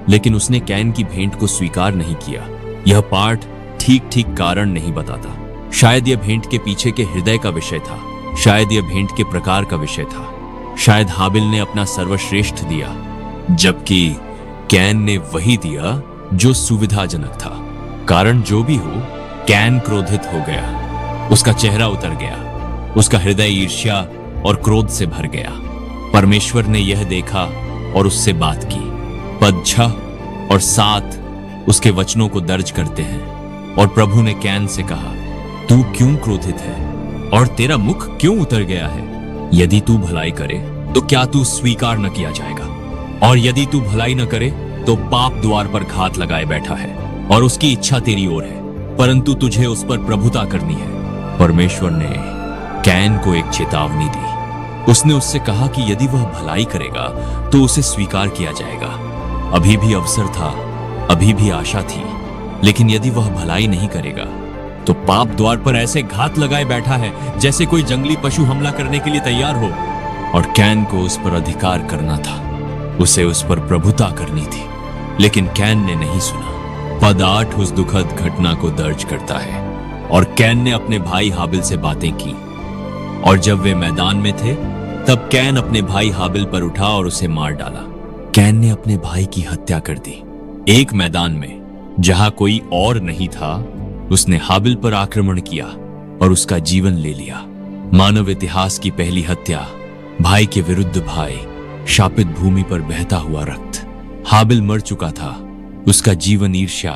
लेकिन उसने कैन की भेंट को स्वीकार नहीं किया। यह पाठ ठीक ठीक कारण नहीं बताता। शायद यह भेंट के पीछे के हृदय का विषय था, शायद यह भेंट के प्रकार का विषय था। शायद हाबिल ने अपना सर्वश्रेष्ठ दिया, जबकि कैन ने वही दिया जो सुविधाजनक था। कारण जो भी हो, कैन क्रोधित हो गया, उसका चेहरा उतर गया, उसका हृदय ईर्ष्या और क्रोध से भर गया। परमेश्वर ने यह देखा और उससे बात की। पद 6 और 7 उसके वचनों को दर्ज करते हैं। और प्रभु ने कैन से कहा, तू क्यों क्रोधित है और तेरा मुख क्यों उतर गया है? यदि तू भलाई करे तो क्या तू स्वीकार न किया जाएगा? और यदि तू भलाई न करे तो पाप द्वार पर घात लगाए बैठा है और उसकी इच्छा तेरी ओर है, परंतु तुझे उस पर प्रभुता करनी है। परमेश्वर ने कैन को एक चेतावनी दी। उसने उससे कहा कि यदि वह भलाई करेगा तो उसे स्वीकार किया जाएगा। अभी भी अवसर था, अभी भी आशा थी, लेकिन यदि वह भलाई नहीं करेगा तो पाप द्वार पर ऐसे घात लगाए बैठा है जैसे कोई जंगली पशु हमला करने के लिए तैयार हो। और कैन को उस पर अधिकार करना था, उसे उस पर प्रभुता करनी थी, लेकिन कैन ने नहीं सुना। पद 8 उस दुखद घटना को दर्ज करता है। और कैन ने अपने भाई हाबिल से बातें की, और जब वे मैदान में थे तब कैन अपने भाई हाबिल पर उठा और उसे मार डाला। कैन ने अपने भाई की हत्या कर दी। एक मैदान में जहां कोई और नहीं था, उसने हाबिल पर आक्रमण किया और उसका जीवन ले लिया। मानव इतिहास की पहली हत्या, भाई के विरुद्ध भाई, शापित भूमि पर बहता हुआ रक्त। हाबिल मर चुका था, उसका जीवन ईर्ष्या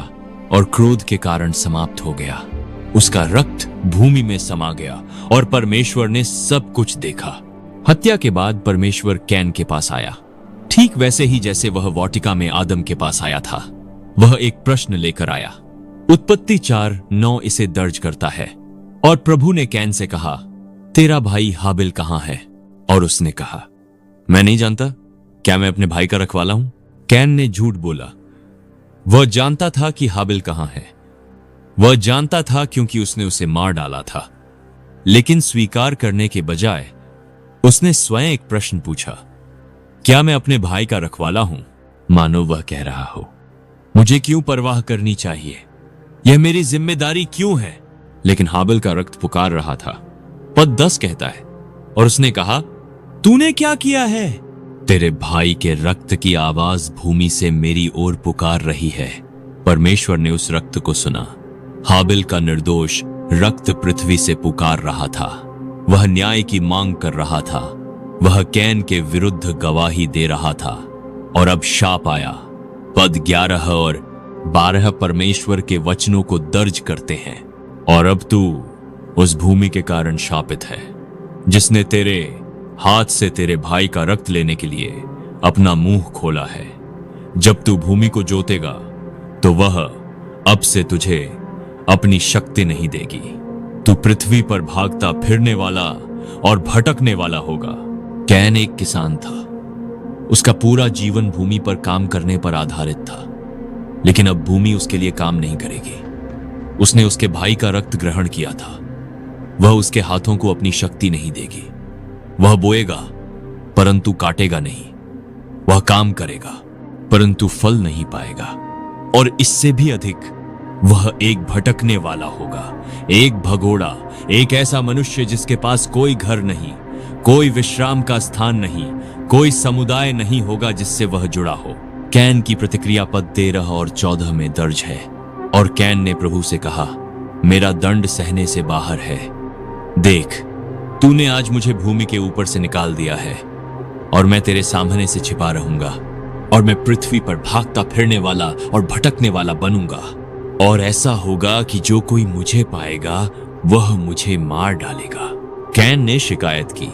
और क्रोध के कारण समाप्त हो गया। उसका रक्त भूमि में समा गया और परमेश्वर ने सब कुछ देखा। हत्या के बाद परमेश्वर कैन के पास आया, ठीक वैसे ही जैसे वह वाटिका में आदम के पास आया था। वह एक प्रश्न लेकर आया। उत्पत्ति 4:9 इसे दर्ज करता है। और प्रभु ने कैन से कहा, तेरा भाई हाबिल कहां है? और उसने कहा, मैं नहीं जानता, क्या मैं अपने भाई का रखवाला हूं? कैन ने झूठ बोला। वह जानता था कि हाबिल कहां है, वह जानता था क्योंकि उसने उसे मार डाला था। लेकिन स्वीकार करने के बजाय उसने स्वयं एक प्रश्न पूछा, क्या मैं अपने भाई का रखवाला हूं? मानो वह कह रहा हो, मुझे क्यों परवाह करनी चाहिए, यह मेरी जिम्मेदारी क्यों है? लेकिन हाबिल का रक्त पुकार रहा था। पद 10 कहता है, और उसने कहा, तूने क्या किया है? तेरे भाई के रक्त की आवाज भूमि से मेरी ओर पुकार रही है। परमेश्वर ने उस रक्त को सुना। हाबिल का निर्दोष रक्त पृथ्वी से पुकार रहा था। वह न्याय की मांग कर रहा था। वह कैन के विरुद्ध गवाही दे रहा था। और अब शाप आया। पद 11 और 12 परमेश्वर के वचनों को दर्ज करते हैं। और अब तू उस भूमि के कारण शापित है, जिसने तेरे हाथ से तेरे भाई का रक्त लेने के लिए अपना मुंह खोला है। जब तू भूमि को जोतेगा तो वह अब से तुझे अपनी शक्ति नहीं देगी। तू पृथ्वी पर भागता फिरने वाला और भटकने वाला होगा। कैन एक किसान था। उसका पूरा जीवन भूमि पर काम करने पर आधारित था, लेकिन अब भूमि उसके लिए काम नहीं करेगी। उसने उसके भाई का रक्त ग्रहण किया था। वह उसके हाथों को अपनी शक्ति नहीं देगी। वह बोएगा परंतु काटेगा नहीं। वह काम करेगा परंतु फल नहीं पाएगा। और इससे भी अधिक, वह एक भटकने वाला होगा, एक भगोड़ा, एक ऐसा मनुष्य जिसके पास कोई घर नहीं, कोई विश्राम का स्थान नहीं, कोई समुदाय नहीं होगा जिससे वह जुड़ा हो। कैन की प्रतिक्रिया पद 13 और 14 में दर्ज है। और कैन ने प्रभु से कहा, मेरा दंड सहने से बाहर है। देख, तूने आज मुझे भूमि के ऊपर से निकाल दिया है और मैं तेरे सामने से छिपा रहूंगा और मैं पृथ्वी पर भागता फिरने वाला और भटकने वाला बनूंगा। और ऐसा होगा कि जो कोई मुझे पाएगा वह मुझे मार डालेगा। कैन ने शिकायत की।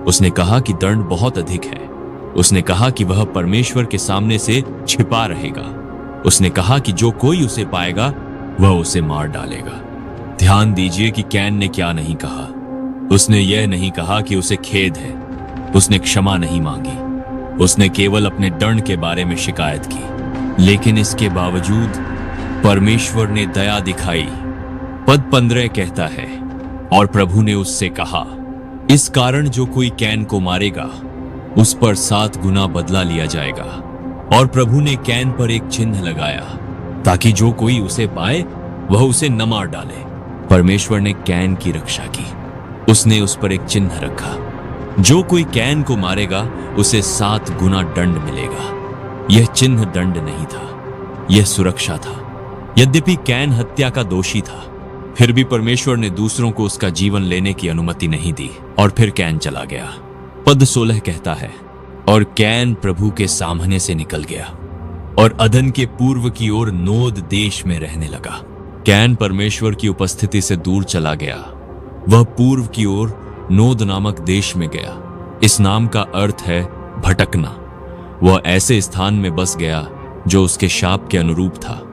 उसने कहा कि दंड बहुत अधिक है। उसने कहा कि वह परमेश्वर के सामने से छिपा रहेगा। उसने कहा कि जो कोई उसे पाएगा वह उसे मार डालेगा। ध्यान दीजिए कि कैन ने क्या नहीं कहा। उसने यह नहीं कहा कि उसे खेद है। उसने क्षमा नहीं मांगी। उसने केवल अपने दंड के बारे में शिकायत की। लेकिन इसके बावजूद परमेश्वर ने दया दिखाई। पद 15 कहता है, और प्रभु ने उससे कहा, इस कारण जो कोई कैन को मारेगा उस पर 7 गुना बदला लिया जाएगा। और प्रभु ने कैन पर एक चिन्ह लगाया ताकि जो कोई उसे पाए वह उसे न मार डाले। परमेश्वर ने कैन की रक्षा की। उसने उस पर एक चिन्ह रखा। जो कोई कैन को मारेगा उसे 7 गुना दंड मिलेगा। यह चिन्ह दंड नहीं था, यह सुरक्षा था। यद्यपि कैन हत्या का दोषी था, फिर भी परमेश्वर ने दूसरों को उसका जीवन लेने की अनुमति नहीं दी और फिर कैन चला गया। पद 16 कहता है, और कैन प्रभु के सामने से निकल गया और अदन के पूर्व की ओर नोद देश में रहने लगा। कैन परमेश्वर की उपस्थिति से दूर चला गया। वह पूर्व की ओर नोद नामक देश में गया। इस नाम का अर्थ है भटकना। वह ऐसे स्थान में बस गया जो उसके शाप के अनुरूप था,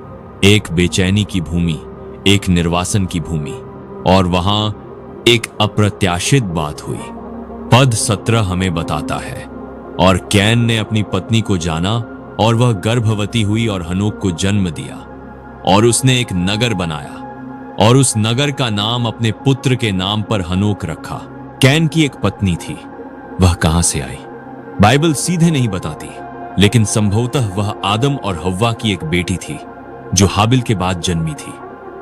एक बेचैनी की भूमि, एक निर्वासन की भूमि। और वहां एक अप्रत्याशित बात हुई। पद 17 हमें बताता है, और कैन ने अपनी पत्नी को जाना और वह गर्भवती हुई और हनोक को जन्म दिया। और उसने एक नगर बनाया और उस नगर का नाम अपने पुत्र के नाम पर हनोक रखा। कैन की एक पत्नी थी। वह कहां से आई बाइबल सीधे नहीं बताती, लेकिन संभवतः वह आदम और हव्वा की एक बेटी थी जो हाबिल के बाद जन्मी थी।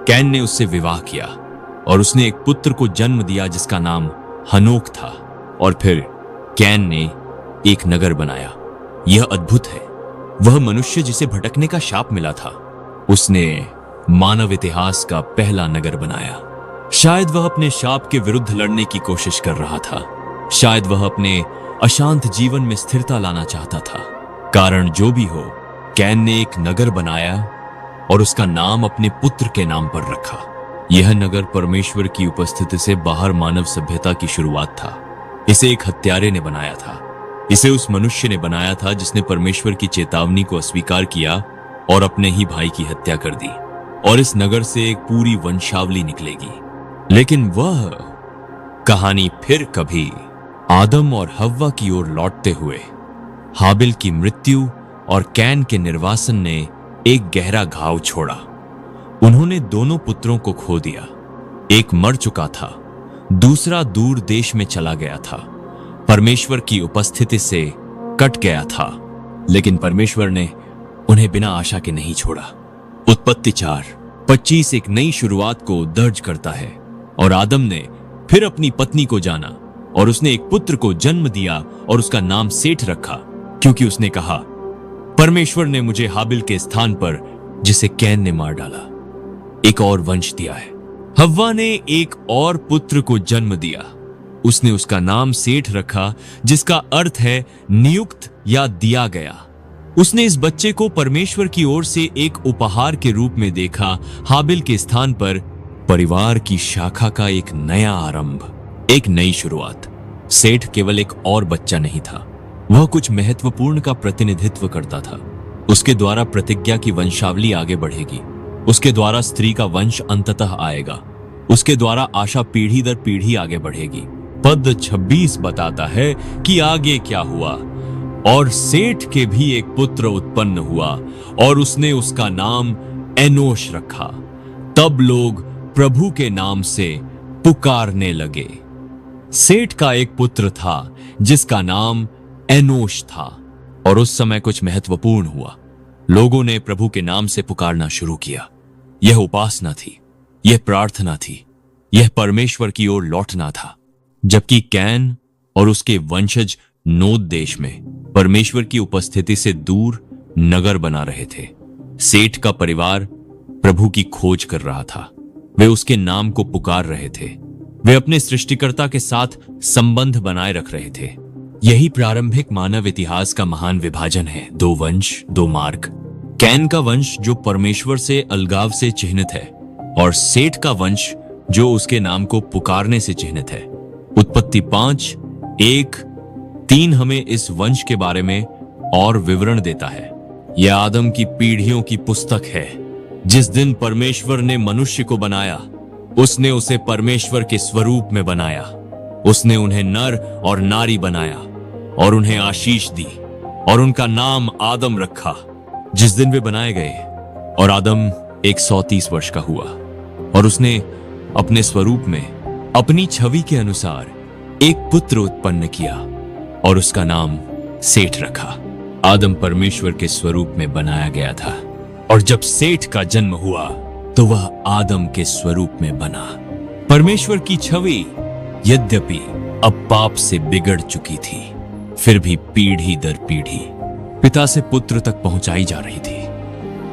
कैन ने उससे विवाह किया और उसने एक पुत्र को जन्म दिया जिसका नाम हनोक था। और फिर कैन ने एक नगर बनाया। यह अद्भुत है। वह मनुष्य जिसे भटकने का शाप मिला था, उसने मानव इतिहास का पहला नगर बनाया। शायद वह अपने शाप के विरुद्ध लड़ने की कोशिश कर रहा था। शायद वह अपने अशांत जीवन में स्थिरता लाना चाहता था। कारण जो भी हो, कैन ने एक नगर बनाया और उसका नाम अपने पुत्र के नाम पर रखा। यह नगर परमेश्वर की उपस्थिति से बाहर मानव सभ्यता की शुरुआत था। इसे एक हत्यारे ने बनाया था। इसे उस मनुष्य ने बनाया था जिसने परमेश्वर की चेतावनी को अस्वीकार किया और अपने ही भाई की हत्या कर दी। और इस नगर से एक पूरी वंशावली निकलेगी। लेकिन वह कहानी फिर कभी आदम और हव्वा की ओर लौटते हुए हाबिल की मृत्यु और कैन के निर्वासन ने एक गहरा घाव छोड़ा। उन्होंने दोनों पुत्रों को खो दिया। एक मर चुका था, दूसरा दूर देश में चला गया था, परमेश्वर की उपस्थिति से कट गया था। लेकिन परमेश्वर ने उन्हें बिना आशा के नहीं छोड़ा। उत्पत्ति 4:25 एक नई शुरुआत को दर्ज करता है। और आदम ने फिर अपनी पत्नी को जाना और उसने एक पुत्र को जन्म दिया और उसका नाम सेठ रखा, क्योंकि उसने कहा, परमेश्वर ने मुझे हाबिल के स्थान पर, जिसे कैन ने मार डाला, एक और वंश दिया है। हव्वा ने एक और पुत्र को जन्म दिया। उसने उसका नाम सेठ रखा, जिसका अर्थ है नियुक्त या दिया गया। उसने इस बच्चे को परमेश्वर की ओर से एक उपहार के रूप में देखा। हाबिल के स्थान पर परिवार की शाखा का एक नया आरंभ, एक नई शुरुआत। सेठ केवल एक और बच्चा नहीं था, वह कुछ महत्वपूर्ण का प्रतिनिधित्व करता था। उसके द्वारा प्रतिज्ञा की वंशावली आगे बढ़ेगी। उसके द्वारा स्त्री का वंश अंततः आएगा। उसके द्वारा आशा पीढ़ी दर पीढ़ी आगे बढ़ेगी। पद 26 बताता है कि आगे क्या हुआ। और सेठ के भी एक पुत्र उत्पन्न हुआ और उसने उसका नाम एनोश रखा। तब लोग प्रभु के नाम से पुकारने लगे। सेठ का एक पुत्र था जिसका नाम एनोश था। और उस समय कुछ महत्वपूर्ण हुआ। लोगों ने प्रभु के नाम से पुकारना शुरू किया। यह उपासना थी, यह प्रार्थना थी, यह परमेश्वर की ओर लौटना था। जबकि कैन और उसके वंशज नोद देश में परमेश्वर की उपस्थिति से दूर नगर बना रहे थे। सेठ का परिवार प्रभु की खोज कर रहा था। वे उसके नाम को पुकार रहे थे। वे अपने सृष्टिकर्ता के साथ संबंध बनाए रख रहे थे। यही प्रारंभिक मानव इतिहास का महान विभाजन है, दो वंश, दो मार्ग। कैन का वंश जो परमेश्वर से अलगाव से चिह्नित है, और सेठ का वंश जो उसके नाम को पुकारने से चिह्नित है। उत्पत्ति 5:1-3 हमें इस वंश के बारे में और विवरण देता है। यह आदम की पीढ़ियों की पुस्तक है। जिस दिन परमेश्वर ने मनुष्य को बनाया, उसने उसे परमेश्वर के स्वरूप में बनाया। उसने उन्हें नर और नारी बनाया और उन्हें आशीष दी और उनका नाम आदम रखा। जिस दिन वे बनाए गए और आदम 130 वर्ष का हुआ, और उसने अपने स्वरूप में, अपनी छवि के अनुसार एक पुत्र उत्पन्न किया और उसका नाम सेठ रखा। आदम परमेश्वर के स्वरूप में बनाया गया था, और जब सेठ का जन्म हुआ तो वह आदम के स्वरूप में बना। परमेश्वर की छवि यद्यपि अब पाप से बिगड़ चुकी थी, फिर भी पीढ़ी दर पीढ़ी पिता से पुत्र तक पहुंचाई जा रही थी।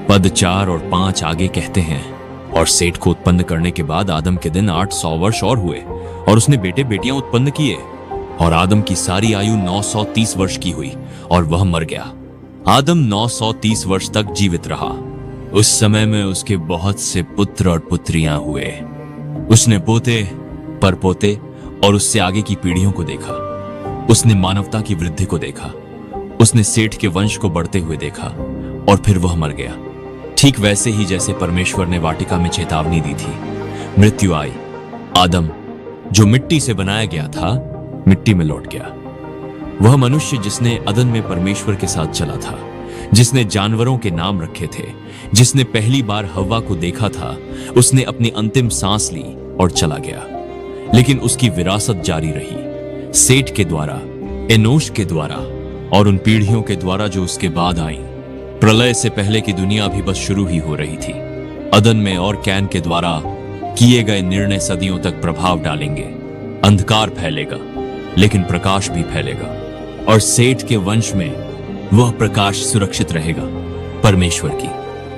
पद 4 और 5 आगे कहते हैं, और सेठ को उत्पन्न करने के बाद आदम के दिन 800 वर्ष और हुए, और उसने बेटे बेटियां उत्पन्न किए। और आदम की सारी आयु 930 वर्ष की हुई और वह मर गया। आदम 930 वर्ष तक जीवित रहा। उस समय में उसके बहुत से पुत्र और पुत्रियां हुए। उसने पोते, परपोते और उससे आगे की पीढ़ियों को देखा। उसने मानवता की वृद्धि को देखा। उसने सेठ के वंश को बढ़ते हुए देखा, और फिर वह मर गया। ठीक वैसे ही जैसे परमेश्वर ने वाटिका में चेतावनी दी थी। मृत्यु आई। आदम जो मिट्टी से बनाया गया था, मिट्टी में लौट गया। वह मनुष्य जिसने अदन में परमेश्वर के साथ चला था, जिसने जानवरों के नाम रखे थे, जिसने पहली बार हव्वा को देखा था, उसने अपनी अंतिम सांस ली और चला गया। लेकिन उसकी विरासत जारी रही, सेठ के द्वारा, एनोश के द्वारा और उन पीढ़ियों के द्वारा जो उसके बाद आई। प्रलय से पहले की दुनिया अभी बस शुरू ही हो रही थी। अदन में और कैन के द्वारा किए गए निर्णय सदियों तक प्रभाव डालेंगे। अंधकार फैलेगा, लेकिन प्रकाश भी फैलेगा, और सेठ के वंश में वह प्रकाश सुरक्षित रहेगा। परमेश्वर की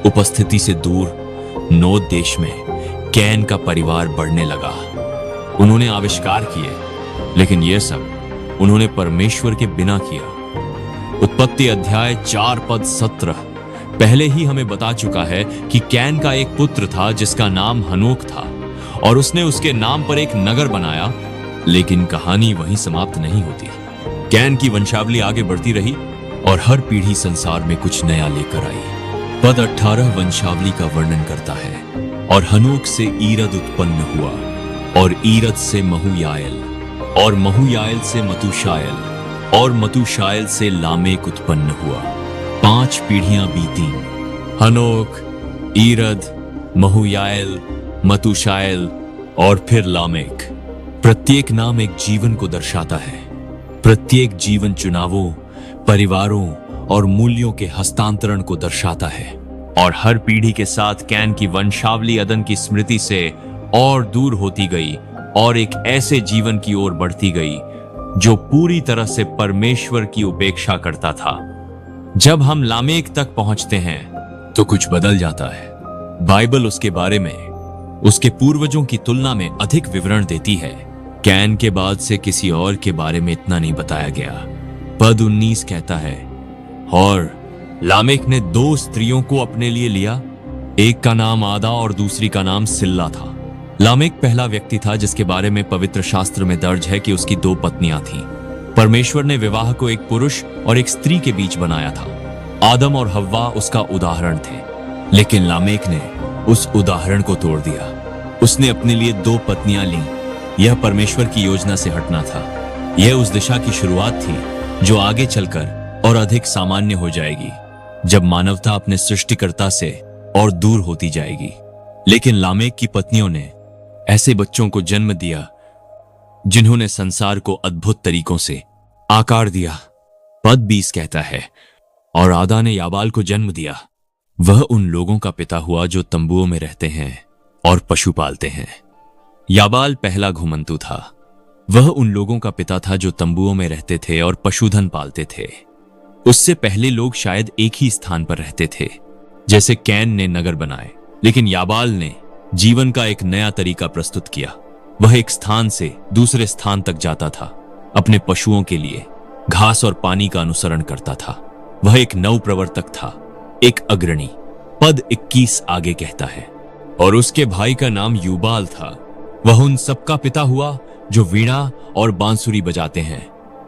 उपस्थिति से दूर नोद देश में कैन का परिवार बढ़ने लगा। उन्होंने आविष्कार किए, लेकिन यह सब उन्होंने परमेश्वर के बिना किया। उत्पत्ति अध्याय 4 पद 17 पहले ही हमें बता चुका है कि कैन का एक पुत्र था जिसका नाम हनोक था, और उसने उसके नाम पर एक नगर बनाया। लेकिन कहानी वहीं समाप्त नहीं होती। कैन की वंशावली आगे बढ़ती रही और हर पीढ़ी संसार में कुछ नया लेकर आई। पद 18 वंशावली का वर्णन करता है, और हनोक से ईरद उत्पन्न हुआ, और ईरद से महूयाएल, और महूयाएल से मतूशाएल, और मतूशाएल से लामेक उत्पन्न हुआ। 5 पीढ़ियां बीती। हनोक, ईरद, महूयाएल, मतूशाएल और फिर लामेक। प्रत्येक नाम एक जीवन को दर्शाता है। प्रत्येक जीवन चुनावों, परिवारों और मूल्यों के हस्तांतरण को दर्शाता है। और हर पीढ़ी के साथ कैन की वंशावली अदन की स्मृति से और दूर होती गई और एक ऐसे जीवन की ओर बढ़ती गई जो पूरी तरह से परमेश्वर की उपेक्षा करता था। जब हम लामेक तक पहुंचते हैं तो कुछ बदल जाता है। बाइबल उसके बारे में उसके पूर्वजों की तुलना में अधिक विवरण देती है। कैन के बाद से किसी और के बारे में इतना नहीं बताया गया। पद 19 कहता है, और लामेक ने 2 स्त्रियों को अपने लिए लिया, एक का नाम आदा और दूसरी का नाम सिल्ला था। लामेक पहला व्यक्ति था जिसके बारे में पवित्र शास्त्र में दर्ज है कि उसकी 2 पत्नियां थीं। परमेश्वर ने विवाह को एक पुरुष और एक स्त्री के बीच बनाया था। आदम और हव्वा उसका उदाहरण थे, लेकिन लामेक ने उस उदाहरण को तोड़ दिया। उसने अपने लिए 2 पत्नियां लीं। यह परमेश्वर की योजना से हटना था। यह उस दिशा की शुरुआत थी जो आगे चलकर और अधिक सामान्य हो जाएगी, जब मानवता अपने सृष्टिकर्ता से और दूर होती जाएगी। लेकिन लामेक की पत्नियों ने ऐसे बच्चों को जन्म दिया जिन्होंने संसार को अद्भुत तरीकों से आकार दिया। पद 20 कहता है, और आदा ने याबाल को जन्म दिया। वह उन लोगों का पिता हुआ जो तंबुओं में रहते हैं और पशु पालते हैं। याबाल पहला घुमंतु था। वह उन लोगों का पिता था जो तंबुओं में रहते थे और पशुधन पालते थे। उससे पहले लोग शायद एक ही स्थान पर रहते थे, जैसे कैन ने नगर बनाए, लेकिन याबाल ने जीवन का एक नया तरीका प्रस्तुत किया। वह एक स्थान से दूसरे स्थान तक जाता था, अपने पशुओं के लिए घास और पानी का अनुसरण करता था। वह एक नव प्रवर्तक था, एक अग्रणी। पद 21 आगे कहता है, और उसके भाई का नाम यूबाल था। वह उन सबका पिता हुआ जो वीणा और बांसुरी बजाते हैं।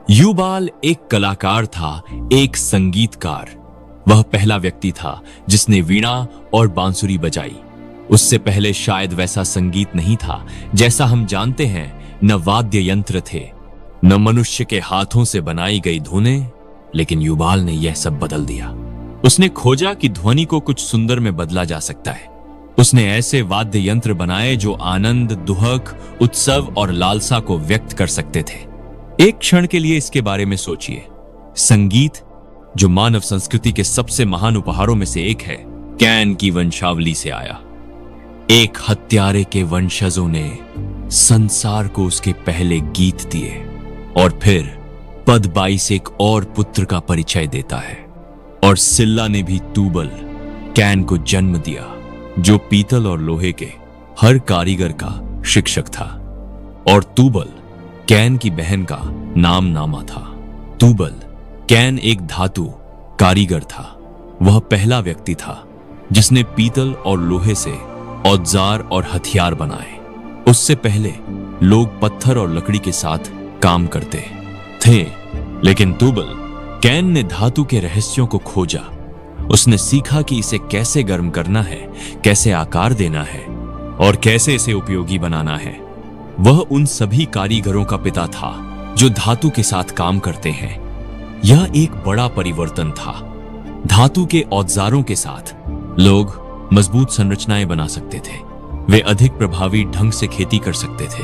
यूबाल एक कलाकार था, एक संगीतकार। वह पहला व्यक्ति था जिसने वीणा और बांसुरी बजाई। उससे पहले शायद वैसा संगीत नहीं था जैसा हम जानते हैं। न वाद्य यंत्र थे, न मनुष्य के हाथों से बनाई गई धुनें, लेकिन यूबाल ने यह सब बदल दिया। उसने खोजा कि ध्वनि को कुछ सुंदर में बदला जा सकता है। उसने ऐसे वाद्य यंत्र बनाए जो आनंद, दुहक, उत्सव और लालसा को व्यक्त कर सकते थे। एक क्षण के लिए इसके बारे में सोचिए। संगीत, जो मानव संस्कृति के सबसे महान उपहारों में से एक है, कैन की वंशावली से आया। एक हत्यारे के वंशजों ने संसार को उसके पहले गीत दिए, और फिर पद 22 एक और पुत्र का परिचय देता है। और सिल्ला ने भी तूबल, कैन को जन्म दिया, जो पीतल और लोहे के हर कारीगर का शिक्षक था। और तूबल कैन की बहन का नाम नामा था। तूबल कैन एक धातु कारीगर था। वह पहला व्यक्ति था जिसने पीतल और लोहे से औजार और हथियार बनाए। उससे पहले लोग पत्थर और लकड़ी के साथ काम करते थे, लेकिन तूबल कैन ने धातु के रहस्यों को खोजा। उसने सीखा कि इसे कैसे गर्म करना है, कैसे आकार देना है और कैसे इसे उपयोगी बनाना है। वह उन सभी कारीगरों का पिता था जो धातु के साथ काम करते हैं। यह एक बड़ा परिवर्तन था। धातु के औजारों के साथ लोग मजबूत संरचनाएं बना सकते थे। वे अधिक प्रभावी ढंग से खेती कर सकते थे।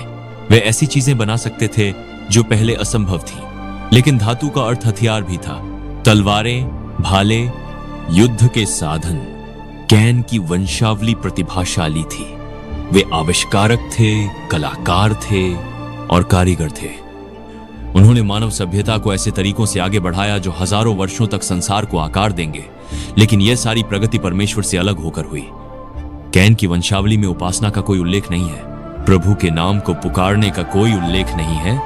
वे ऐसी चीजें बना सकते थे जो पहले असंभव थी। लेकिन धातु का अर्थ हथियार भी था, तलवारें, भाले, युद्ध के साधन। कैन की वंशावली प्रतिभाशाली थी। वे आविष्कारक थे, कलाकार थे और कारीगर थे। उन्होंने मानव सभ्यता को ऐसे तरीकों से आगे बढ़ाया जो हजारों वर्षों तक संसार को आकार देंगे। लेकिन यह सारी प्रगति परमेश्वर से अलग होकर हुई। कैन की वंशावली में उपासना का कोई उल्लेख नहीं है, प्रभु के नाम को पुकारने का कोई उल्लेख नहीं है,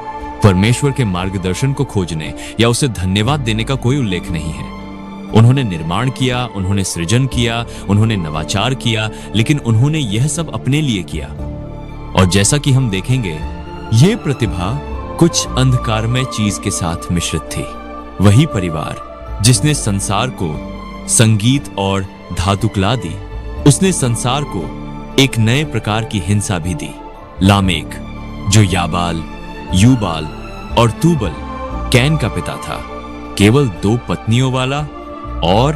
परमेश्वर के मार्गदर्शन को खोजने या उसे धन्यवाद देने का कोई उल्लेख नहीं है। उन्होंने निर्माण किया, उन्होंने सृजन किया, उन्होंने नवाचार किया, लेकिन उन्होंने यह सब अपने लिए किया। और जैसा कि हम देखेंगे, यह प्रतिभा कुछ अंधकारमय चीज के साथ मिश्रित थी। वही परिवार जिसने संसार को संगीत और धातुकला दी, उसने संसार को एक नए प्रकार की हिंसा भी दी। लामेक, जो याबाल, यूबाल और तूबल कैन का पिता था, केवल 2 पत्नियों वाला और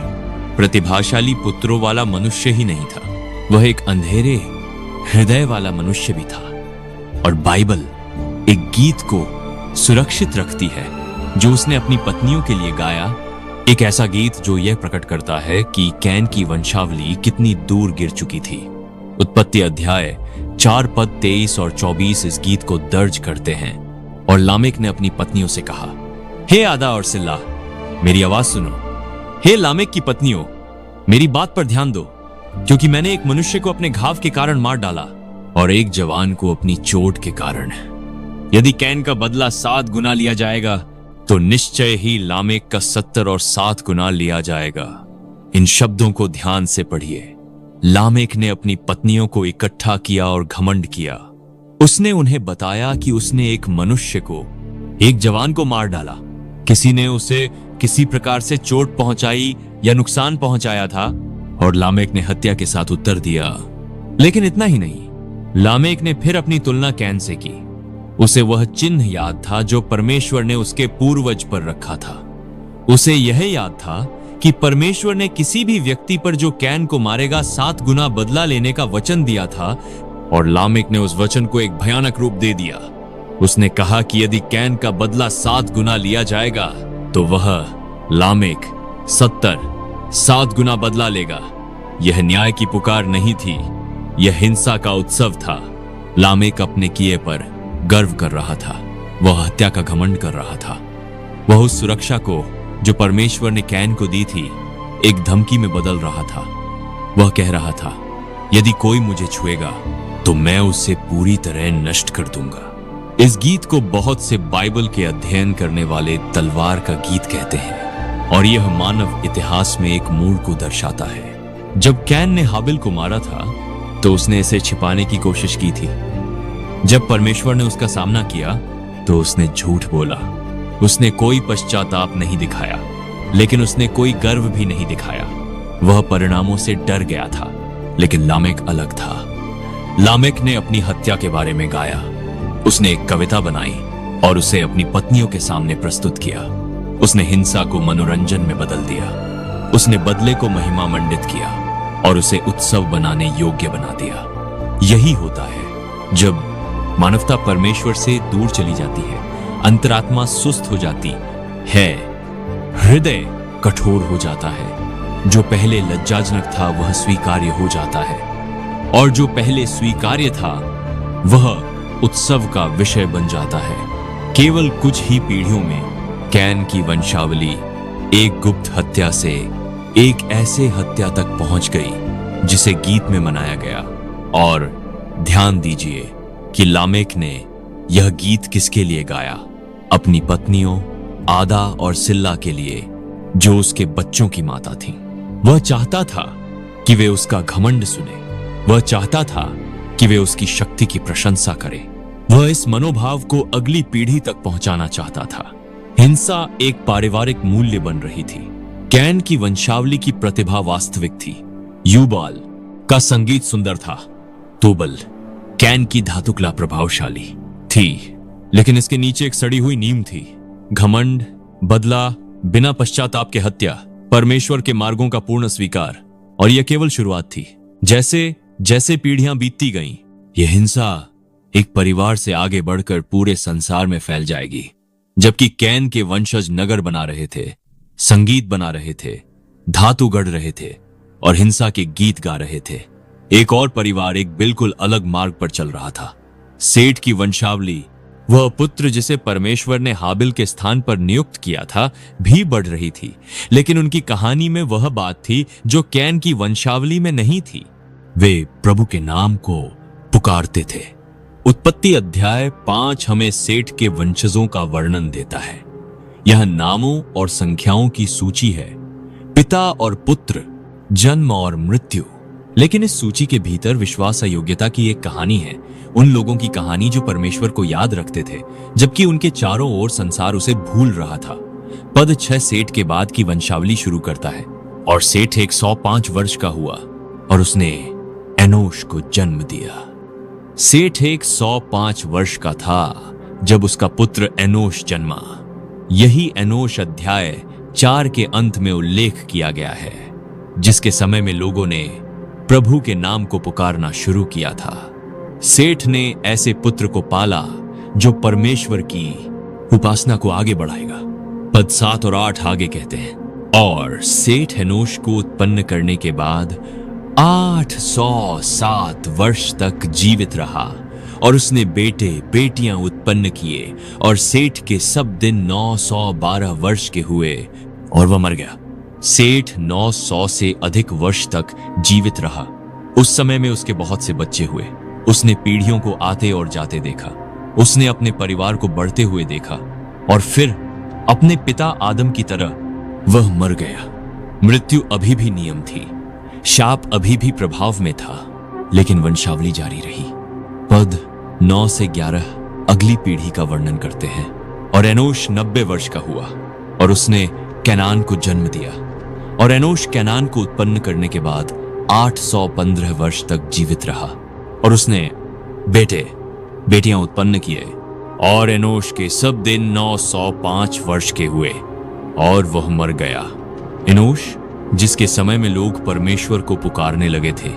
प्रतिभाशाली पुत्रों वाला मनुष्य ही नहीं था, वह एक अंधेरे हृदय वाला मनुष्य भी था। और बाइबल एक गीत को सुरक्षित रखती है जो उसने अपनी पत्नियों के लिए गाया। एक ऐसा गीत जो यह प्रकट करता है कि कैन की वंशावली कितनी दूर गिर चुकी थी। उत्पत्ति अध्याय 4 पद 23 और 24 इस गीत को दर्ज करते हैं। और लामेक ने अपनी पत्नियों से कहा, हे आदा और सिल्ला, मेरी आवाज सुनो। हे लामेक की पत्नियों, मेरी बात पर ध्यान दो, क्योंकि मैंने एक मनुष्य को अपने घाव के कारण मार डाला और एक जवान को अपनी चोट के कारण। यदि कैन का बदला 7 गुना लिया जाएगा तो निश्चय ही लामेक का 70 और 7 गुना लिया जाएगा। इन शब्दों को ध्यान से पढ़िए। लामेक ने अपनी पत्नियों को इकट्ठा किया और घमंड किया। उसने उन्हें बताया कि उसने एक मनुष्य को, एक जवान को मार डाला। किसी ने उसे किसी प्रकार से चोट पहुंचाई या नुकसान पहुंचाया था, और लामेक ने हत्या के साथ उत्तर दिया। लेकिन इतना ही नहीं, लामेक ने फिर अपनी तुलना कैन से की। उसे वह चिन्ह याद था जो परमेश्वर ने उसके पूर्वज पर रखा था। उसे यह याद था कि परमेश्वर ने किसी भी व्यक्ति पर जो कैन को मारेगा 7 गुना बदला लेने का वचन दिया था, और लामेक ने उस वचन को एक भयानक रूप दे दिया। उसने कहा कि यदि कैन का बदला 7 गुना लिया जाएगा तो वह लामेक 70 7 गुना बदला लेगा। यह न्याय की पुकार नहीं थी, यह हिंसा का उत्सव था। लामेक अपने किए पर गर्व कर रहा था। वह हत्या का घमंड कर रहा था। वह उस सुरक्षा को जो परमेश्वर ने कैन को दी थी एक धमकी में बदल रहा था। वह कह रहा था, यदि कोई मुझे छुएगा तो मैं उसे पूरी तरह नष्ट कर दूंगा। इस गीत को बहुत से बाइबल के अध्ययन करने वाले तलवार का गीत कहते हैं और यह मानव इतिहास में एक मोड़ को दर्शाता है। जब कैन ने हाबिल को मारा था तो उसने इसे छिपाने की कोशिश की थी। जब परमेश्वर ने उसका सामना किया तो उसने झूठ बोला। उसने कोई पश्चाताप नहीं दिखाया, लेकिन उसने कोई गर्व भी नहीं दिखाया। वह परिणामों से डर गया था, लेकिन लामेक अलग था। लामेक ने अपनी हत्या के बारे में गाया। उसने एक कविता बनाई और उसे अपनी पत्नियों के सामने प्रस्तुत किया। उसने हिंसा को मनोरंजन में बदल दिया। उसने बदले को महिमा मंडित किया और उसे उत्सव बनाने योग्य बना दिया। यही होता है जब मानवता परमेश्वर से दूर चली जाती है, अंतरात्मा सुस्त हो जाती है, हृदय कठोर हो जाता है। जो पहले लज्जाजनक था वह स्वीकार्य हो जाता है, और जो पहले स्वीकार्य था वह उत्सव का विषय बन जाता है। केवल कुछ ही पीढ़ियों में कैन की वंशावली एक गुप्त हत्या से एक ऐसे हत्या तक पहुंच गई जिसे गीत में मनाया गया। और ध्यान दीजिए कि लामेक ने यह गीत किसके लिए गाया? अपनी पत्नियों आदा और सिल्ला के लिए, जो उसके बच्चों की माता थी। वह चाहता था कि वे उसका घमंड सुने। वह चाहता था कि वे उसकी शक्ति की प्रशंसा करें। वह इस मनोभाव को अगली पीढ़ी तक पहुंचाना चाहता था। हिंसा एक पारिवारिक मूल्य बन रही थी। कैन की वंशावली की प्रतिभा वास्तविक थी। यूबाल का संगीत सुंदर था। तूबल कैन की धातुकला प्रभावशाली थी, लेकिन इसके नीचे एक सड़ी हुई नीम थी। घमंड, बदला, बिना पश्चाताप के हत्या, परमेश्वर के मार्गों का पूर्ण स्वीकार। और यह केवल शुरुआत थी। जैसे जैसे पीढ़ियां बीतती गईं, यह हिंसा एक परिवार से आगे बढ़कर पूरे संसार में फैल जाएगी। जबकि कैन के वंशज नगर बना रहे थे, संगीत बना रहे थे, धातु गढ़ रहे थे और हिंसा के गीत गा रहे थे, एक और परिवार एक बिल्कुल अलग मार्ग पर चल रहा था। सेठ की वंशावली, वह पुत्र जिसे परमेश्वर ने हाबिल के स्थान पर नियुक्त किया था, भी बढ़ रही थी। लेकिन उनकी कहानी में वह बात थी जो कैन की वंशावली में नहीं थी। वे प्रभु के नाम को पुकारते थे। उत्पत्ति अध्याय 5 हमें सेठ के वंशजों का वर्णन देता है। यह नामों और संख्याओं की सूची है, पिता और पुत्र, जन्म और मृत्यु। लेकिन इस सूची के भीतर विश्वास अयोग्यता की एक कहानी है, उन लोगों की कहानी जो परमेश्वर को याद रखते थे जबकि उनके चारों ओर संसार उसे भूल रहा था। पद 6 सेठ के बाद की वंशावली शुरू करता है। और सेठ 105 वर्ष का हुआ और उसने एनोश को जन्म दिया। सेठ 105 वर्ष का था जब उसका पुत्र एनोश जन्मा। यही एनोश अध्याय 4 के अंत में उल्लेख किया गया है, जिसके समय में लोगों ने प्रभु के नाम को पुकारना शुरू किया था। सेठ ने ऐसे पुत्र को पाला जो परमेश्वर की उपासना को आगे बढ़ाएगा। पद 7 और 8 आगे कहते हैं, और सेठ एनोश को उत्पन्न करने के बाद 807 वर्ष तक जीवित रहा और उसने बेटे बेटियां उत्पन्न किए। और सेठ के सब दिन 912 वर्ष के हुए और वह मर गया। सेठ 900 से अधिक वर्ष तक जीवित रहा। उस समय में उसके बहुत से बच्चे हुए। उसने पीढ़ियों को आते और जाते देखा। उसने अपने परिवार को बढ़ते हुए देखा और फिर अपने पिता आदम की तरह वह मर गया। मृत्यु अभी भी नियम थी, शाप अभी भी प्रभाव में था, लेकिन वंशावली जारी रही। पद 9 से 11 अगली पीढ़ी का वर्णन करते हैं। और एनोश 90 वर्ष का हुआ और उसने कैनान को जन्म दिया। और एनोश कैनान को उत्पन्न करने के बाद 815 वर्ष तक जीवित रहा और उसने बेटे बेटियां उत्पन्न किए। और एनोश के सब दिन 905 वर्ष के हुए और वह मर गया। एनोश, जिसके समय में लोग परमेश्वर को पुकारने लगे थे,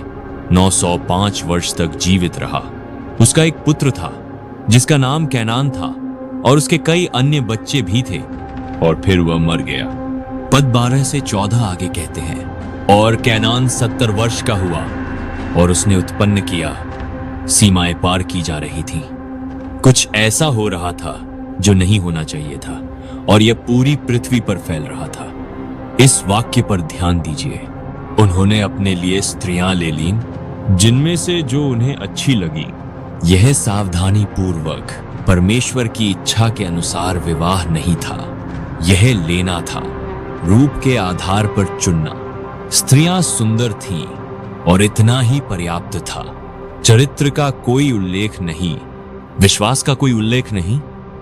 905 वर्ष तक जीवित रहा। उसका एक पुत्र था जिसका नाम कैनान था और उसके कई अन्य बच्चे भी थे और फिर वह मर गया। पद 12 से 14 आगे कहते हैं, और कैनान 70 वर्ष का हुआ और उसने उत्पन्न किया। सीमाएं पार की जा रही थी। कुछ ऐसा हो रहा था जो नहीं होना चाहिए था और यह पूरी पृथ्वी पर फैल रहा था। इस वाक्य पर ध्यान दीजिए। उन्होंने अपने लिए स्त्रियां ले लीं जिनमें से जो उन्हें अच्छी लगी। यह सावधानी पूर्वक परमेश्वर की इच्छा के अनुसार विवाह नहीं था, यह लेना था, रूप के आधार पर चुनना। स्त्रियां सुंदर थीं और इतना ही पर्याप्त था। चरित्र का कोई उल्लेख नहीं, विश्वास का कोई उल्लेख नहीं,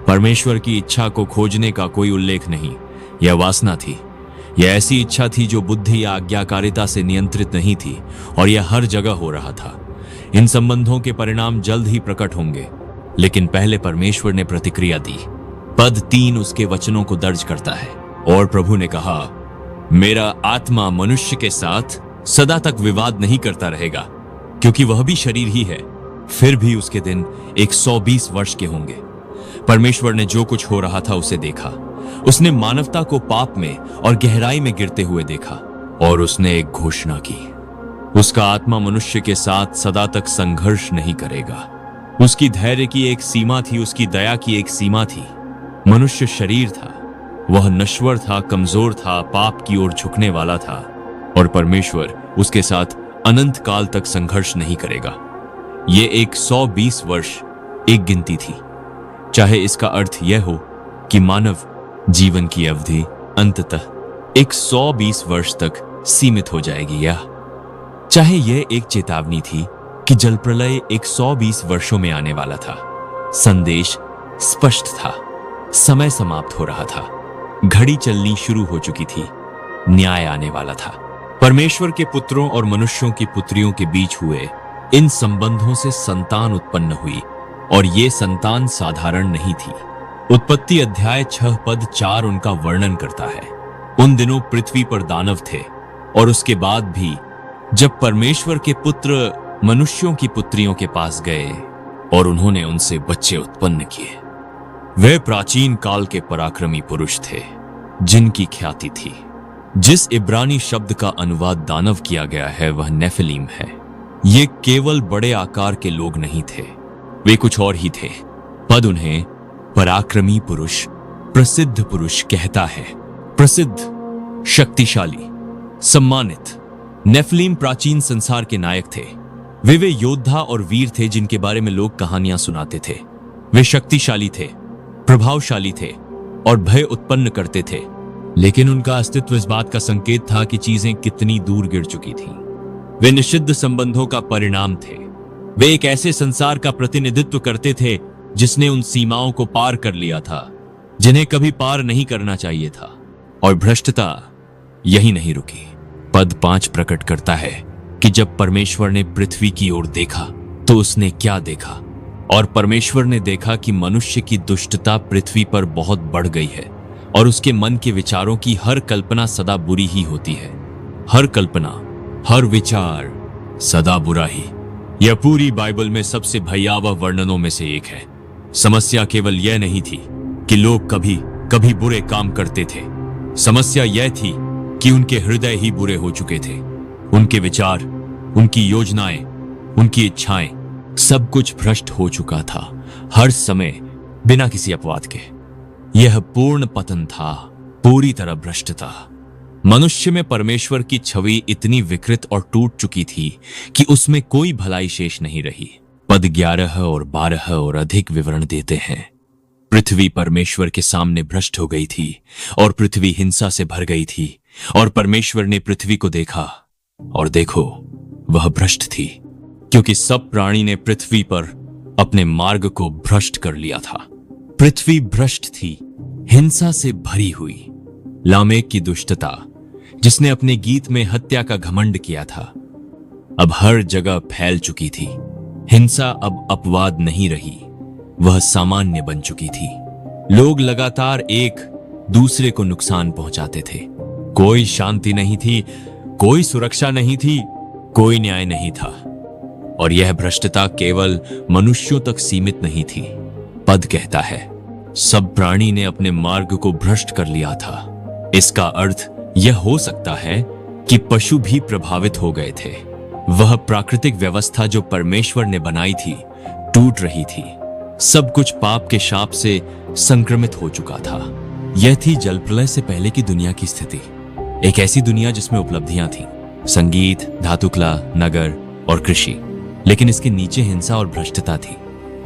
परमेश्वर की इच्छा को खोजने का कोई उल्लेख नहीं। यह वासना थी, यह ऐसी इच्छा थी जो बुद्धि या आज्ञाकारिता से नियंत्रित नहीं थी, और यह हर जगह हो रहा था। इन संबंधों के परिणाम जल्द ही प्रकट होंगे, लेकिन पहले परमेश्वर ने प्रतिक्रिया दी। पद 3 उसके वचनों को दर्ज करता है। और प्रभु ने कहा, मेरा आत्मा मनुष्य के साथ सदा तक विवाद नहीं करता रहेगा, क्योंकि वह भी शरीर ही है। फिर भी उसके दिन 120 वर्ष के होंगे। परमेश्वर ने जो कुछ हो रहा था उसे देखा। उसने मानवता को पाप में और गहराई में गिरते हुए देखा, और उसने एक घोषणा की। उसका आत्मा मनुष्य के साथ सदा तक संघर्ष नहीं करेगा। उसकी धैर्य की एक सीमा थी, उसकी दया की एक सीमा थी। मनुष्य शरीर था, वह नश्वर था, कमजोर था, पाप की ओर झुकने वाला था, और परमेश्वर उसके साथ अनंत काल तक संघर्ष नहीं करेगा। यह 120 वर्ष एक गिनती थी, चाहे इसका अर्थ यह हो कि मानव जीवन की अवधि अंततः 120 वर्ष तक सीमित हो जाएगी, या चाहे यह एक चेतावनी थी कि जलप्रलय 120 वर्षों में आने वाला था। संदेश स्पष्ट था, समय समाप्त हो रहा था, घड़ी चलनी शुरू हो चुकी थी, न्याय आने वाला था। परमेश्वर के पुत्रों और मनुष्यों की पुत्रियों के बीच हुए इन संबंधों से संतान उत्पन्न हुई, और ये संतान साधारण नहीं थी। उत्पत्ति अध्याय 6 पद 4 उनका वर्णन करता है। उन दिनों पृथ्वी पर दानव थे, और उसके बाद भी जब परमेश्वर के पुत्र मनुष्यों की पुत्रियों के पास गए और उन्होंने उनसे बच्चे उत्पन्न किए। वे प्राचीन काल के पराक्रमी पुरुष थे, जिनकी ख्याति थी। जिस इब्रानी शब्द का अनुवाद दानव किया गया है वह नेफिलीम है। ये केवल बड़े आकार के लोग नहीं थे, वे कुछ और ही थे। पद उन्हें पराक्रमी पुरुष, प्रसिद्ध पुरुष कहता है। प्रसिद्ध, शक्तिशाली, सम्मानित। नेफिलीम प्राचीन संसार के नायक थे। वे योद्धा और वीर थे जिनके बारे में लोग कहानियां सुनाते थे। वे शक्तिशाली थे, प्रभावशाली थे और भय उत्पन्न करते थे, लेकिन उनका अस्तित्व इस बात का संकेत था कि चीजें कितनी दूर गिर चुकी थीं। वे निषिद्ध संबंधों का परिणाम थे। वे एक ऐसे संसार का प्रतिनिधित्व करते थे जिसने उन सीमाओं को पार कर लिया था जिन्हें कभी पार नहीं करना चाहिए था, और भ्रष्टता यही नहीं रुकी। पद 5 प्रकट करता है कि जब परमेश्वर ने पृथ्वी की ओर देखा तो उसने क्या देखा, और परमेश्वर ने देखा कि मनुष्य की दुष्टता पृथ्वी पर बहुत बढ़ गई है, और उसके मन के विचारों की हर कल्पना सदा बुरी ही होती है। हर कल्पना, हर विचार सदा बुरा ही। यह पूरी बाइबल में सबसे भयावह वर्णनों में से एक है। समस्या केवल यह नहीं थी कि लोग कभी कभी बुरे काम करते थे, समस्या यह थी कि उनके हृदय ही बुरे हो चुके थे। उनके विचार, उनकी योजनाएं, उनकी इच्छाएं, सब कुछ भ्रष्ट हो चुका था, हर समय बिना किसी अपवाद के। यह पूर्ण पतन था, पूरी तरह भ्रष्टता। मनुष्य में परमेश्वर की छवि इतनी विकृत और टूट चुकी थी कि उसमें कोई भलाई शेष नहीं रही। पद 11 और 12 और अधिक विवरण देते हैं। पृथ्वी परमेश्वर के सामने भ्रष्ट हो गई थी, और पृथ्वी हिंसा से भर गई थी, और परमेश्वर ने पृथ्वी को देखा, और देखो वह भ्रष्ट थी, क्योंकि सब प्राणी ने पृथ्वी पर अपने मार्ग को भ्रष्ट कर लिया था। पृथ्वी भ्रष्ट थी, हिंसा से भरी हुई। लामेक की दुष्टता, जिसने अपने गीत में हत्या का घमंड किया था, अब हर जगह फैल चुकी थी। हिंसा अब अपवाद नहीं रही, वह सामान्य बन चुकी थी। लोग लगातार एक दूसरे को नुकसान पहुंचाते थे। कोई शांति नहीं थी, कोई सुरक्षा नहीं थी, कोई न्याय नहीं था। और यह भ्रष्टता केवल मनुष्यों तक सीमित नहीं थी। पद कहता है, सब प्राणी ने अपने मार्ग को भ्रष्ट कर लिया था। इसका अर्थ यह हो सकता है कि पशु भी प्रभावित हो गए थे। वह प्राकृतिक व्यवस्था जो परमेश्वर ने बनाई थी टूट रही थी। सब कुछ पाप के शाप से संक्रमित हो चुका था। यह थी जलप्रलय से पहले की दुनिया की स्थिति। एक ऐसी दुनिया जिसमें उपलब्धियां थीं, संगीत, धातुकला, नगर और कृषि, लेकिन इसके नीचे हिंसा और भ्रष्टता थी।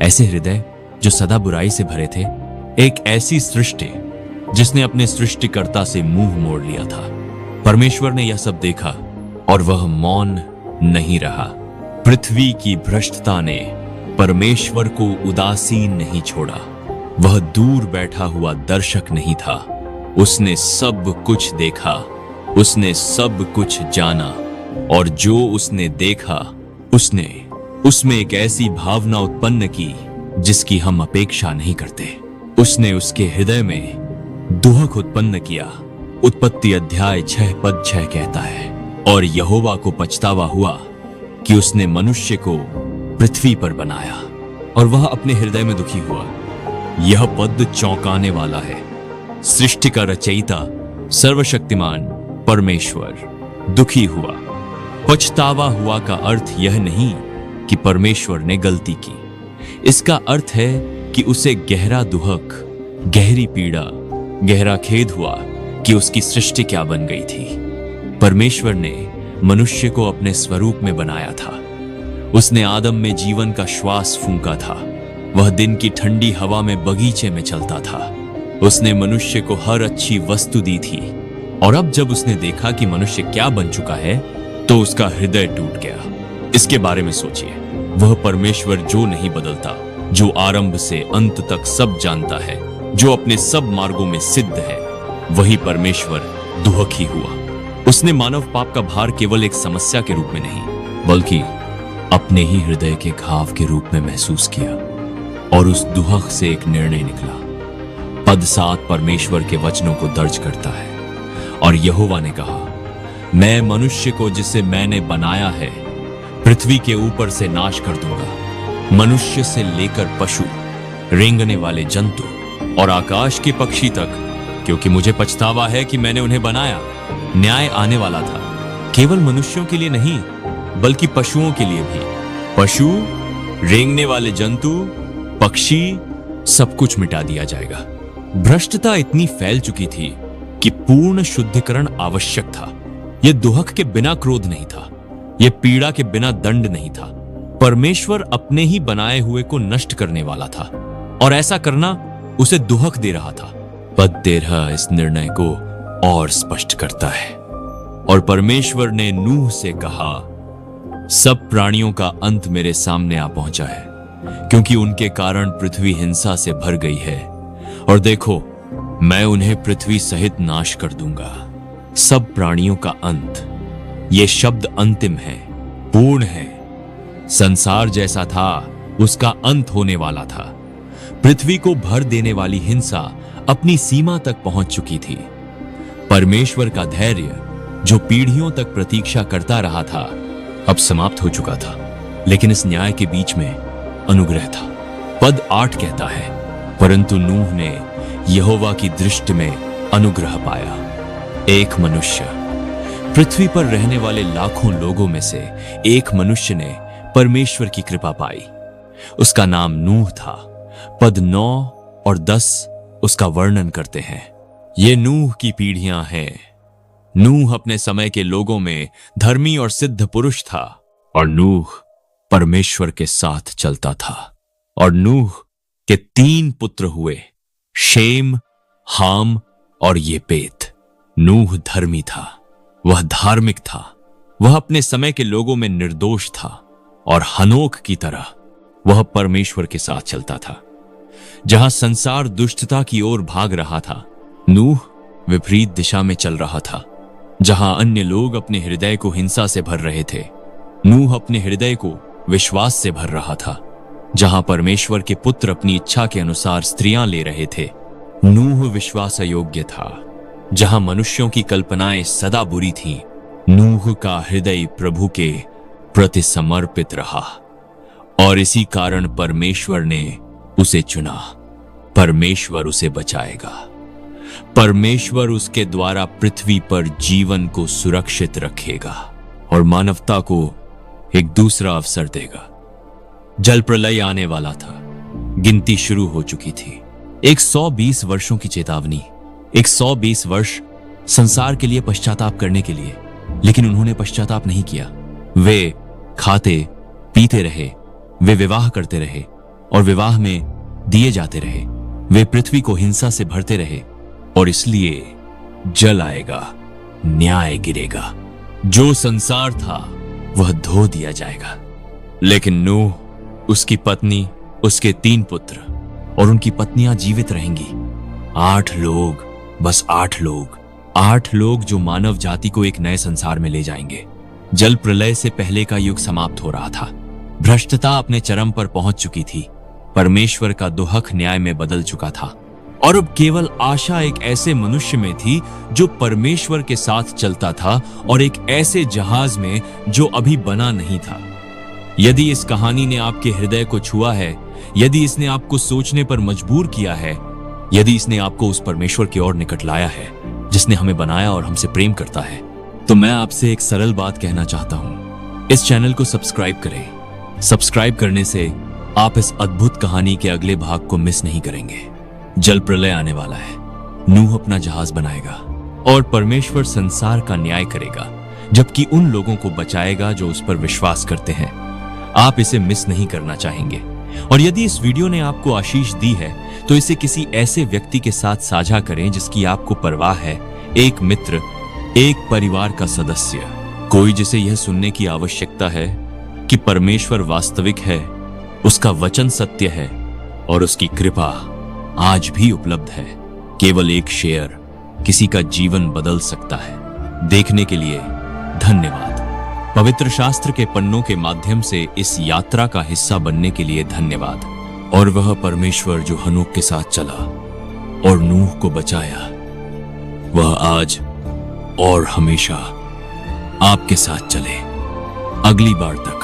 ऐसे हृदय जो सदा बुराई से भरे थे, एक ऐसी सृष्टि जिसने अपने सृष्टिकर्ता से मुंह मोड़ लिया था। परमेश्वर ने यह सब देखा और वह मौन नहीं रहा। पृथ्वी की भ्रष्टता ने परमेश्वर को उदासीन नहीं छोड़ा। वह दूर बैठा हुआ दर्शक नहीं था। उसने सब कुछ देखा, उसने सब कुछ जाना, और जो उसने देखा उसने उसमें एक ऐसी भावना उत्पन्न की जिसकी हम अपेक्षा नहीं करते। उसने उसके हृदय में दुहक उत्पन्न किया। उत्पत्ति अध्याय 6 पद 6 कहता है, और यहोवा को पछतावा हुआ कि उसने मनुष्य को पृथ्वी पर बनाया, और वह अपने हृदय में दुखी हुआ। यह पद चौंकाने वाला है। सृष्टि का रचयिता सर्वशक्तिमान परमेश्वर दुखी हुआ। पछतावा हुआ का अर्थ यह नहीं कि परमेश्वर ने गलती की। इसका अर्थ है कि उसे गहरा दुहक, गहरी पीड़ा, गहरा खेद हुआ कि उसकी सृष्टि क्या बन गई थी। परमेश्वर ने मनुष्य को अपने स्वरूप में बनाया था। उसने आदम में जीवन का श्वास फूंका था। वह दिन की ठंडी हवा में बगीचे में चलता था। उसने मनुष्य को हर अच्छी वस्तु दी थी, और अब जब उसने देखा कि मनुष्य क्या बन चुका है, तो उसका हृदय टूट गया। इसके बारे में सोचिए। वह परमेश्वर जो नहीं बदलता, जो आरंभ से अंत तक सब जानता है, जो अपने सब मार्गों में सिद्ध है, वही परमेश्वर दुहखी हुआ। उसने मानव पाप का भार केवल एक समस्या के रूप में नहीं, बल्कि अपने ही हृदय के घाव के रूप में महसूस किया, और उस दुहक से एक निर्णय निकला। पद 7 परमेश्वर के वचनों को दर्ज करता है, और यहोवा ने कहा, मैं मनुष्य को जिसे मैंने बनाया है पृथ्वी के ऊपर से नाश कर दूंगा। मनुष्य से लेकर पशु, रेंगने वाले जंतु और आकाश के पक्षी तक, क्योंकि मुझे पछतावा है कि मैंने उन्हें बनाया। न्याय आने वाला था, केवल मनुष्यों के लिए नहीं, बल्कि पशुओं के लिए भी। पशु, रेंगने वाले जंतु, पक्षी, सब कुछ मिटा दिया जाएगा। भ्रष्टता इतनी फैल चुकी थी कि पूर्ण शुद्धिकरण आवश्यक था। यह दुहक के बिना क्रोध नहीं था, यह पीड़ा के बिना दंड नहीं था। परमेश्वर अपने ही बनाए हुए को नष्ट करने वाला था, और ऐसा करना उसे दुहक दे रहा था। पद 13 इस निर्णय को और स्पष्ट करता है, और परमेश्वर ने नूह से कहा, सब प्राणियों का अंत मेरे सामने आ पहुंचा है, क्योंकि उनके कारण पृथ्वी हिंसा से भर गई है, और देखो मैं उन्हें पृथ्वी सहित नाश कर दूंगा। सब प्राणियों का अंत, ये शब्द अंतिम है, पूर्ण है। संसार जैसा था उसका अंत होने वाला था। पृथ्वी को भर देने वाली हिंसा अपनी सीमा तक पहुंच चुकी थी। परमेश्वर का धैर्य जो पीढ़ियों तक प्रतीक्षा करता रहा था, अब समाप्त हो चुका था। लेकिन इस न्याय के बीच में अनुग्रह था। पद 8 कहता है, परंतु नूह ने यहोवा की दृष्टि में अनुग्रह पाया। एक मनुष्य, पृथ्वी पर रहने वाले लाखों लोगों में से एक मनुष्य ने परमेश्वर की कृपा पाई। उसका नाम नूह था। पद 9 और 10 उसका वर्णन करते हैं। ये नूह की पीढ़ियां हैं। नूह अपने समय के लोगों में धर्मी और सिद्ध पुरुष था, और नूह परमेश्वर के साथ चलता था। और नूह के 3 पुत्र हुए, शेम, हाम और येपेत। नूह धर्मी था, वह धार्मिक था, वह अपने समय के लोगों में निर्दोष था, और हनोक की तरह वह परमेश्वर के साथ चलता था। जहां संसार दुष्टता की ओर भाग रहा था, नूह विपरीत दिशा में चल रहा था। जहां अन्य लोग अपने हृदय को हिंसा से भर रहे थे, नूह अपने हृदय को विश्वास से भर रहा था। जहां परमेश्वर के पुत्र अपनी इच्छा के अनुसार स्त्रियां ले रहे थे, नूह विश्वास योग्य था। जहां मनुष्यों की कल्पनाएं सदा बुरी थीं, नूह का हृदय प्रभु के प्रति समर्पित रहा, और इसी कारण परमेश्वर ने उसे चुना। परमेश्वर उसे बचाएगा। परमेश्वर उसके द्वारा पृथ्वी पर जीवन को सुरक्षित रखेगा और मानवता को एक दूसरा अवसर देगा। जल प्रलय आने वाला था। गिनती शुरू हो चुकी थी। 120 वर्षों की चेतावनी, 120 वर्ष संसार के लिए पश्चाताप करने के लिए, लेकिन उन्होंने पश्चाताप नहीं किया। वे खाते पीते रहे, वे विवाह करते रहे और विवाह में दिए जाते रहे। वे पृथ्वी को हिंसा से भरते रहे और इसलिए जल आएगा, न्याय गिरेगा। जो संसार था वह धो दिया जाएगा। लेकिन नूह, उसकी पत्नी, उसके 3 पुत्र और उनकी पत्नियां जीवित रहेंगी। 8 लोग, बस 8 लोग, 8 लोग जो मानव जाति को एक नए संसार में ले जाएंगे। जल प्रलय से पहले का युग समाप्त हो रहा था। भ्रष्टता अपने चरम पर पहुंच चुकी थी। परमेश्वर का दुहक न्याय में बदल चुका था और अब केवल आशा एक ऐसे मनुष्य में थी जो परमेश्वर के साथ चलता था और एक ऐसे जहाज में जो अभी बना नहीं था। यदि इस कहानी ने आपके हृदय को छुआ है, यदि इसने आपको सोचने पर मजबूर किया है, यदि इसने आपको उस परमेश्वर की ओर निकट लाया है जिसने हमें बनाया और हमसे प्रेम करता है, तो मैं आपसे एक सरल बात कहना चाहता हूं। इस चैनल को सब्सक्राइब करें। सब्सक्राइब करने से आप इस अद्भुत कहानी के अगले भाग को मिस नहीं करेंगे। जल प्रलय आने वाला है। नूह अपना जहाज बनाएगा और परमेश्वर संसार का न्याय करेगा, जबकि उन लोगों को बचाएगा जो उस पर विश्वास करते हैं। आप इसे मिस नहीं करना चाहेंगे। और यदि इस वीडियो ने आपको आशीष दी है तो इसे किसी ऐसे व्यक्ति के साथ साझा करें जिसकी आपको परवाह है, एक मित्र, एक परिवार का सदस्य, कोई जिसे यह सुनने की आवश्यकता है कि परमेश्वर वास्तविक है, उसका वचन सत्य है और उसकी कृपा आज भी उपलब्ध है। केवल एक शेयर किसी का जीवन बदल सकता है। देखने के लिए धन्यवाद। पवित्र शास्त्र के पन्नों के माध्यम से इस यात्रा का हिस्सा बनने के लिए धन्यवाद। और वह परमेश्वर जो हनोक के साथ चला और नूह को बचाया, वह आज और हमेशा आपके साथ चले। अगली बार तक